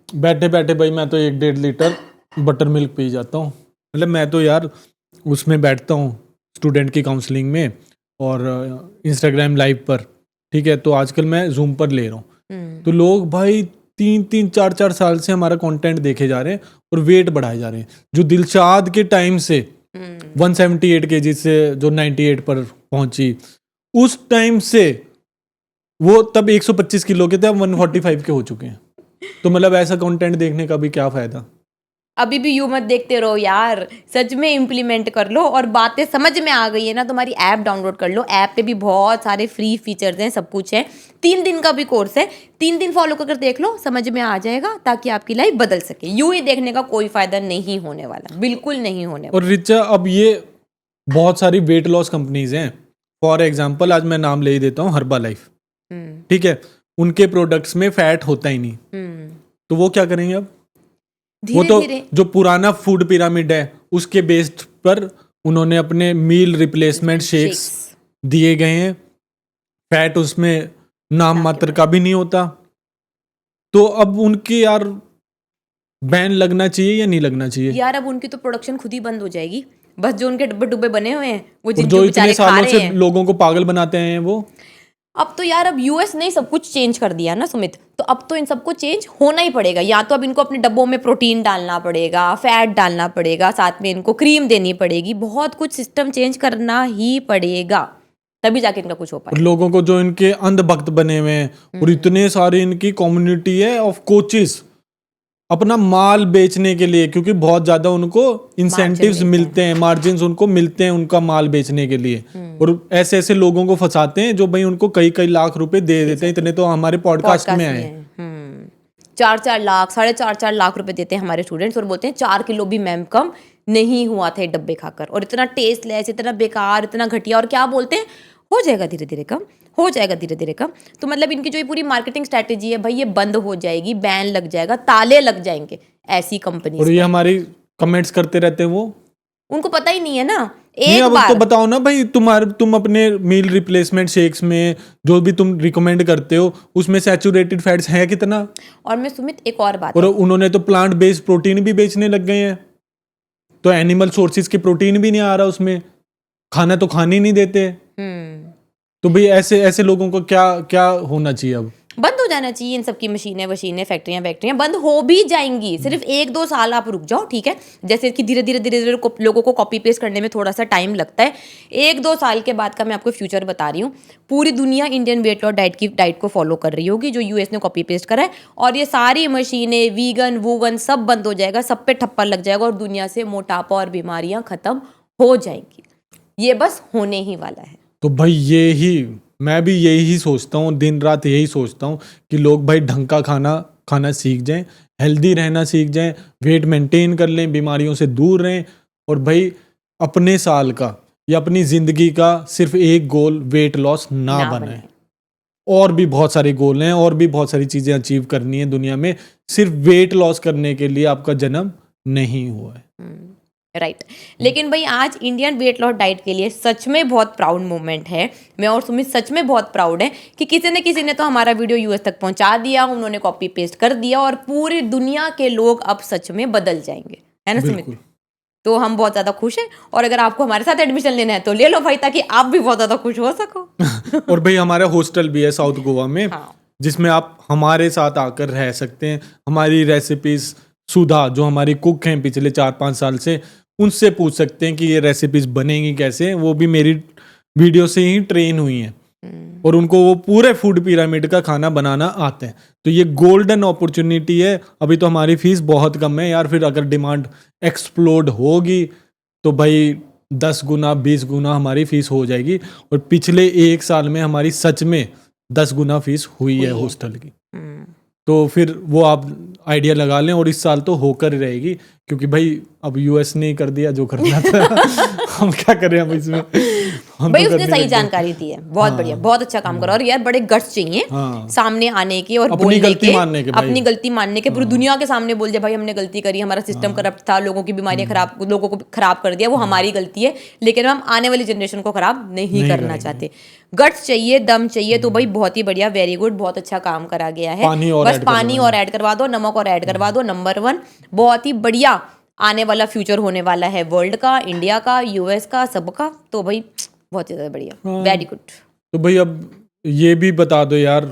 बैठे बैठे भाई मैं तो 1-1.5 लीटर बटर मिल्क पी जाता हूँ। मतलब मैं तो यार उसमें बैठता हूँ स्टूडेंट की काउंसलिंग में और इंस्टाग्राम लाइव पर, ठीक है, तो आजकल मैं जूम पर ले रहा हूँ, तो लोग भाई 3-3, 4-4 साल से हमारा कंटेंट देखे जा रहे हैं और वेट बढ़ाए जा रहे हैं। जो दिलशाद के टाइम से 178 kg से जो 98 पर पहुंची, उस टाइम से वो तब 125 किलो के थे, अब 145 के हो चुके हैं। तो मतलब ऐसा कंटेंट देखने का भी क्या फायदा। अभी भी यूं मत देखते रहो यार, सच में इम्प्लीमेंट कर लो और बातें समझ में आ गई है ना, तुम्हारी ऐप डाउनलोड कर लो। ऐप पे भी बहुत सारे फ्री फीचर्स हैं, सब कुछ है। 3 दिन का भी कोर्स है, 3 दिन फॉलो कर देख लो, समझ में आ जाएगा, ताकि आपकी लाइफ बदल सके। यूं ही देखने का कोई फायदा नहीं होने वाला, बिल्कुल नहीं होने वाला। और रिचा, अब ये बहुत सारी वेट लॉस कंपनीज हैं, फॉर एग्जाम्पल आज मैं नाम ले ही देता हूँ, हर्बा लाइफ, ठीक है, उनके प्रोडक्ट्स में फैट होता ही नहीं, तो वो क्या करेंगे अब? वो तो जो पुराना फूड पिरामिड है उसके बेस्ड पर उन्होंने अपने मील रिप्लेसमेंट शेक्स दिए गए हैं, फैट उसमें नाम मात्र का भी नहीं होता। तो अब उनके यार बैन लगना चाहिए या नहीं लगना चाहिए? यार अब उनकी तो प्रोडक्शन खुद ही बंद हो जाएगी, बस जो उनके डब्बे डुब्बे बने हुए हैं वो जो इतने बेचारे खा सालों रहे से हैं। लोगों को पागल बनाते हैं वो। अब तो यार अब यूएस ने सब कुछ चेंज कर दिया ना सुमित, तो अब तो इन सबको चेंज होना ही पड़ेगा। या तो अब इनको अपने डब्बों में प्रोटीन डालना पड़ेगा, फैट डालना पड़ेगा, साथ में इनको क्रीम देनी पड़ेगी, बहुत कुछ सिस्टम चेंज करना ही पड़ेगा, तभी जाके इनका कुछ हो और पाए। लोगों को जो इनके अंधभक्त बने हुए हैं और इतने सारे इनकी कम्युनिटी है ऑफ कोचेस अपना माल बेचने के लिए, क्योंकि बहुत ज्यादा उनको इंसेंटिव्स मिलते हैं, मार्जिन्स उनको मिलते हैं उनका माल बेचने के लिए, और ऐसे ऐसे लोगों को फंसाते हैं जो भाई उनको कई कई लाख रुपए दे देते हैं। इतने तो हमारे पॉडकास्ट में आए 4-4 लाख 4.5 लाख रुपए देते हैं हमारे स्टूडेंट्स और बोलते हैं 4 किलो भी मैम कम नहीं हुआ था डब्बे खाकर, और इतना टेस्टलेस, इतना बेकार, इतना घटिया, और क्या बोलते हैं हो जाएगा धीरे धीरे कम, हो जाएगा धीरे धीरे कम। तो मतलब इनकी जो ये पूरी मार्केटिंग स्ट्रेटेजी है भाई, ये बंद हो जाएगी, बैन लग जाएगा, ताले लग जाएंगे ऐसी कंपनी। और ये हमारी कमेंट्स करते रहते हैं, वो उनको पता ही नहीं है ना। नहीं, अब तो बताओ ना भाई, तुम अपने मील रिप्लेसमेंट शेक्स में जो भी तुम रिकमेंड करते हो उसमें सैचुरेटेड फैट्स है कितना? और मैं सुमित एक और बात और उन्होंने तो प्लांट बेस्ड प्रोटीन भी बेचने लग गए हैं, तो एनिमल सोर्सेज के प्रोटीन भी नहीं आ रहा उसमें, खाना तो खाने ही नहीं देते। तो भाई ऐसे ऐसे लोगों को क्या क्या होना चाहिए? अब बंद हो जाना चाहिए इन सबकी मशीनें, फैक्ट्रियां बंद हो भी जाएंगी, सिर्फ 1-2 साल आप रुक जाओ, ठीक है। जैसे कि धीरे धीरे लोगों को कॉपी पेस्ट करने में थोड़ा सा टाइम लगता है, 1-2 साल के बाद का मैं आपको फ्यूचर बता रही हूँ। पूरी दुनिया इंडियन वेट लॉस डाइट को फॉलो कर रही होगी जो यूएस ने कॉपी पेस्ट करा है, और ये सारी मशीनें वीगन वूगन सब बंद हो जाएगा, सब पे ठप्पा लग जाएगा और दुनिया से मोटापा और बीमारियां खत्म हो जाएंगी। ये बस होने ही वाला है। तो भाई मैं भी यही सोचता हूँ, दिन रात यही सोचता हूँ कि लोग भाई ढंग का खाना सीख जाएं, हेल्दी रहना सीख जाएं, वेट मेंटेन कर लें, बीमारियों से दूर रहें, और भाई अपने साल का या अपनी ज़िंदगी का सिर्फ एक गोल वेट लॉस ना बनाए। और भी बहुत सारे गोल हैं, और भी बहुत सारी चीज़ें अचीव करनी है दुनिया में, सिर्फ वेट लॉस करने के लिए आपका जन्म नहीं हुआ है। राइट लेकिन भाई आज इंडियन वेट लॉस डाइट के लिए सच में बहुत प्राउड मोमेंट है। मैं और सुमित सच में बहुत प्राउड है कि किसी ने तो हमारा वीडियो यूएस तक पहुंचा दिया, उन्होंने कॉपी पेस्ट कर दिया, और पूरी दुनिया के लोग अब सच में बदल जाएंगे, है ना सुमित? तो हम बहुत ज़्यादा खुश हैं, और अगर आपको हमारे साथ एडमिशन लेना है तो ले लो भाई, ताकि आप भी बहुत ज़्यादा खुश हो सको। और भाई हमारा हॉस्टल भी है साउथ गोवा में, जिसमें आप हमारे साथ आकर रह सकते हैं। हमारी रेसिपीज सुधा जो हमारी कुक हैं पिछले 4-5 साल से, उनसे पूछ सकते हैं कि ये रेसिपीज बनेंगी कैसे। वो भी मेरी वीडियो से ही ट्रेन हुई हैं और उनको वो पूरे फूड पिरामिड का खाना बनाना आता है। तो ये गोल्डन अपॉर्चुनिटी है। अभी तो हमारी फीस बहुत कम है यार, फिर अगर डिमांड एक्सप्लोड होगी तो भाई 10 गुना 20 गुना हमारी फीस हो जाएगी। और पिछले 1 साल में हमारी सच में 10 गुना फीस हुई है हॉस्टल की। तो फिर वो आप आइडिया लगा लें, और इस साल तो होकर ही रहेगी, क्योंकि भाई अब यूएस ने कर दिया जो करना था। हम क्या करें अब इसमें, हम भाई तो उसने करने सही लग गए। जानकारी दी है, बहुत बढ़िया, बहुत अच्छा काम करा। और यार बड़े गट्स चाहिए हाँ। सामने आने के और अपनी बोलने गलती के, मानने के भाई। अपनी गलती मानने के, पूरी दुनिया के सामने बोल दिया भाई हमने गलती करी, हमारा सिस्टम करप्ट था, लोगों की बीमारियां खराब, लोगों को खराब कर दिया, वो हमारी गलती है, लेकिन हम आने वाली जनरेशन को खराब नहीं करना चाहते। गट्स चाहिए, दम चाहिए, तो भाई बहुत ही बढ़िया, वेरी गुड, बहुत अच्छा काम करा गया है। पानी और बस ऐड पानी और ऐड करवा दो, नमक और ऐड करवा दो, नंबर 1। बहुत ही बढ़िया आने वाला फ्यूचर होने वाला है वर्ल्ड का, इंडिया का, यूएस का, सबका। तो भाई बहुत ही ज़्यादा बढ़िया, वेरी गुड। तो भाई अब ये भी बता दो यार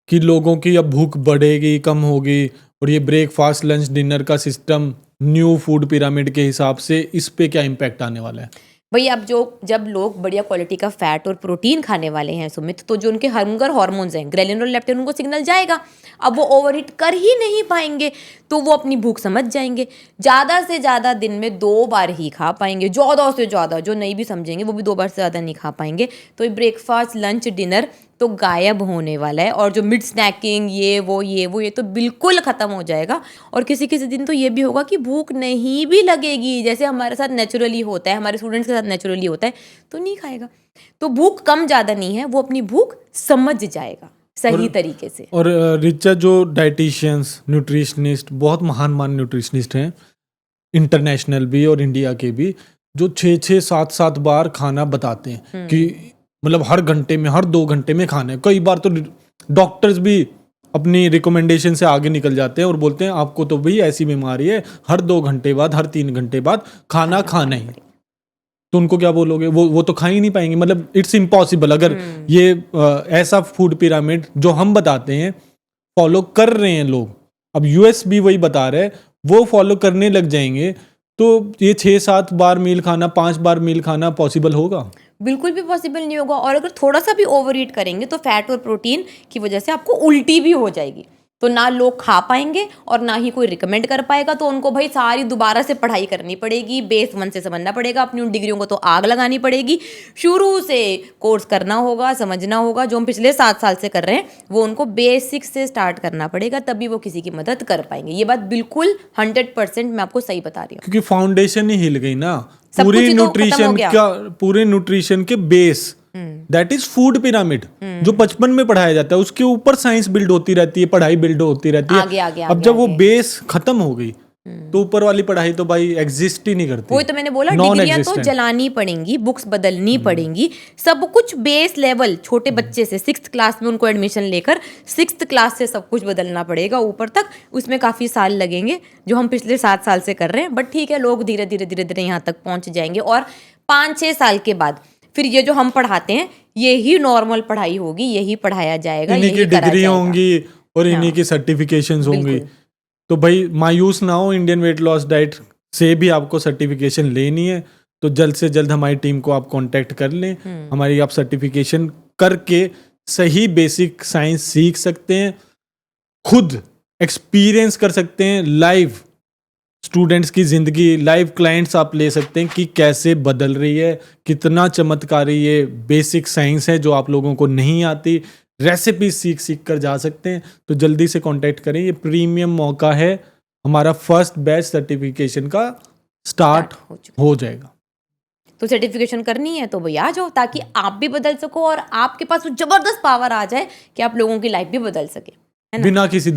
कि लोगों की अब भूख बढ़ेगी, कम होगी, और ये ब्रेकफास्ट लंच डिनर का सिस्टम न्यू फूड पिरामिड के हिसाब से इस पे क्या इम्पैक्ट आने वाला है? भाई अब जब लोग बढ़िया क्वालिटी का फैट और प्रोटीन खाने वाले हैं सुमित, तो जो उनके हंगर हार्मोन्स हैं, ग्रेलिन और लेप्टिन, उनको सिग्नल जाएगा। अब वो ओवरईट कर ही नहीं पाएंगे, तो वो अपनी भूख समझ जाएंगे। ज़्यादा से ज़्यादा दिन में 2 बार ही खा पाएंगे, ज़्यादा से ज़्यादा। जो नहीं भी समझेंगे वो भी 2 बार से ज़्यादा नहीं खा पाएंगे। तो ये ब्रेकफास्ट लंच डिनर तो गायब होने वाला है, और जो मिड स्नैकिंग ये वो तो बिल्कुल ख़त्म हो जाएगा। और किसी किसी दिन तो ये भी होगा कि भूख नहीं भी लगेगी, जैसे हमारे साथ नेचुरली होता है, हमारे स्टूडेंट्स के साथ नेचुरली होता है, तो नहीं खाएगा। तो भूख कम ज़्यादा नहीं है, वो अपनी भूख समझ जाएगा सही तरीके से। और रिचा जो डाइटिशियंस, न्यूट्रिशनिस्ट, बहुत महान न्यूट्रिशनिस्ट हैं, इंटरनेशनल भी और इंडिया के भी, जो 6-6, 7-7 बार खाना बताते हैं कि मतलब हर घंटे में, हर 2 घंटे में खाना है। कई बार तो डॉक्टर्स भी अपनी रिकमेंडेशन से आगे निकल जाते हैं और बोलते हैं आपको तो भाई ऐसी बीमारी है, हर 2 घंटे बाद, हर 3 घंटे बाद खाना खाना ही। तो उनको क्या बोलोगे? वो तो खा ही नहीं पाएंगे। मतलब इट्स इम्पॉसिबल। अगर ये ऐसा फूड पिरामिड जो हम बताते हैं फॉलो कर रहे हैं लोग, अब यूएस भी वही बता रहे हैं, वो फॉलो करने लग जाएंगे, तो ये 6-7 बार मील खाना, 5 बार मील खाना पॉसिबल होगा? बिल्कुल भी पॉसिबल नहीं होगा। और अगर थोड़ा सा भी ओवर ईट करेंगे तो फैट और प्रोटीन की वजह से आपको उल्टी भी हो जाएगी। तो ना लोग खा पाएंगे और ना ही कोई रिकमेंड कर पाएगा। तो उनको भाई सारी दोबारा से पढ़ाई करनी पड़ेगी, बेस 1 से समझना पड़ेगा, अपनी उन डिग्रियों को तो आग लगानी पड़ेगी, शुरू से कोर्स करना होगा, समझना होगा। जो हम पिछले 7 साल से कर रहे हैं वो उनको बेसिक से स्टार्ट करना पड़ेगा, तभी वो किसी की मदद कर पाएंगे। ये बात बिल्कुल 100% मैं आपको सही बता रही हूँ, क्योंकि फाउंडेशन ही हिल गई ना। सब कुछ पूरे ही तो खत्म हो न्यूट्रिशन गया। का, पूरे न्यूट्रिशन के base, that is food pyramid, जो बचपन में पढ़ाया जाता है, उसके ऊपर साइंस बिल्ड होती रहती है, पढ़ाई बिल्ड होती रहती है। आगे, अब जब वो बेस खत्म हो गई तो ऊपर वाली पढ़ाई तो भाई एग्जिस्ट ही नहीं करती। वही तो मैंने बोला, डिग्रियां तो जलानी पड़ेंगी, बुक्स बदलनी पड़ेंगी, सब कुछ बेस लेवल। छोटे बच्चे से 6th क्लास में उनको एडमिशन लेकर 6th क्लास से सब कुछ बदलना पड़ेगा ऊपर तक। उसमें काफ़ी साल लगेंगे, जो हम पिछले 7 साल से कर रहे हैं। बट ठीक है, लोग धीरे धीरे यहाँ तक पहुँच जाएंगे। और 5-6 साल के बाद फिर ये जो हम पढ़ाते हैं यही नॉर्मल पढ़ाई होगी, यही पढ़ाया जाएगा, इन्हीं की यही करा डिग्री जाएगा। होंगी और इन्हीं की सर्टिफिकेशंस होंगी। तो भाई मायूस ना हो, इंडियन वेट लॉस डाइट से भी आपको सर्टिफिकेशन लेनी है तो जल्द से जल्द हमारी टीम को आप कांटेक्ट कर लें। हमारी आप सर्टिफिकेशन करके सही बेसिक साइंस सीख सकते हैं, खुद एक्सपीरियंस कर सकते हैं, लाइव स्टूडेंट्स की ज़िंदगी, लाइव क्लाइंट्स आप ले सकते हैं कि कैसे बदल रही है, कितना चमत्कारी ये बेसिक साइंस है जो आप लोगों को नहीं आती। रेसिपी सीख कर जा सकते हैं। तो जल्दी से कांटेक्ट करें, ये प्रीमियम मौका है, हमारा फर्स्ट बैच सर्टिफिकेशन का स्टार्ट हो जाएगा। तो सर्टिफिकेशन करनी है तो भाई आ जाओ, ताकि आप भी बदल सको और आपके पास वो जबरदस्त पावर आ जाए कि आप लोगों की लाइफ भी बदल सके, है ना? बिना किसी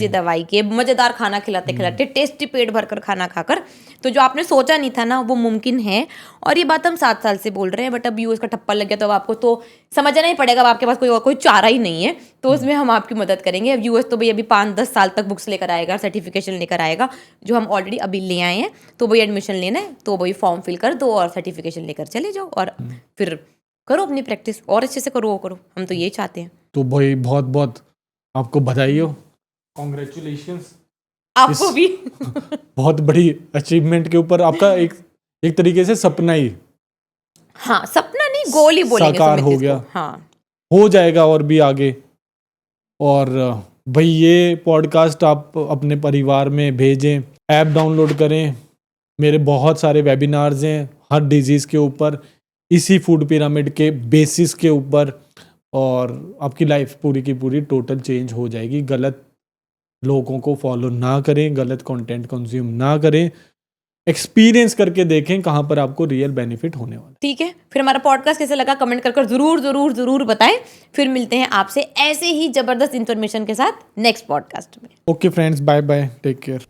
दवाई के मजेदार खाना खिलाते खिलाते, टेस्टी पेट भरकर खाना खाकर। तो जो आपने सोचा नहीं था ना, वो मुमकिन है। और ये बात हम 7 साल से बोल रहे हैं, बट अब यूएस का ठप्पा लग गया तो अब आपको तो समझना ही पड़ेगा। अब आपके पास कोई चारा ही नहीं है, तो उसमें हम आपकी मदद करेंगे। अब यूएस तो भाई अभी 5-10 साल तक बुक्स लेकर आएगा, सर्टिफिकेशन लेकर आएगा, जो हम ऑलरेडी अभी ले आए हैं। तो भाई एडमिशन लेना है तो भाई फॉर्म फिल कर दो और सर्टिफिकेशन लेकर चले जाओ, और फिर करो अपनी प्रैक्टिस और अच्छे से करो। हम तो यही चाहते हैं। तो भाई बहुत बहुत आपको बधाई हो, कॉन्ग्रेचुलेशंस आपको भी। बहुत बड़ी अचीवमेंट के ऊपर। आपका एक तरीके से सपना ही, हाँ सपना नहीं, गोल ही बोलेंगे, साकार हो गया। हाँ, हो जाएगा और भी आगे। और भाई ये पॉडकास्ट आप अपने परिवार में भेजें, ऐप डाउनलोड करें। मेरे बहुत सारे वेबिनार्स हैं हर डिजीज़ के ऊपर, इसी फूड पिरामिड के बेसिस के ऊपर, और आपकी लाइफ पूरी की पूरी टोटल चेंज हो जाएगी। गलत लोगों को फॉलो ना करें, गलत कंटेंट कंज्यूम ना करें, एक्सपीरियंस करके देखें कहाँ पर आपको रियल बेनिफिट होने वाला है। ठीक है, फिर हमारा पॉडकास्ट कैसे लगा कमेंट कर जरूर जरूर जरूर बताएं। फिर मिलते हैं आपसे ऐसे ही जबरदस्त इन्फॉर्मेशन के साथ नेक्स्ट पॉडकास्ट में। Okay friends, bye bye, take care.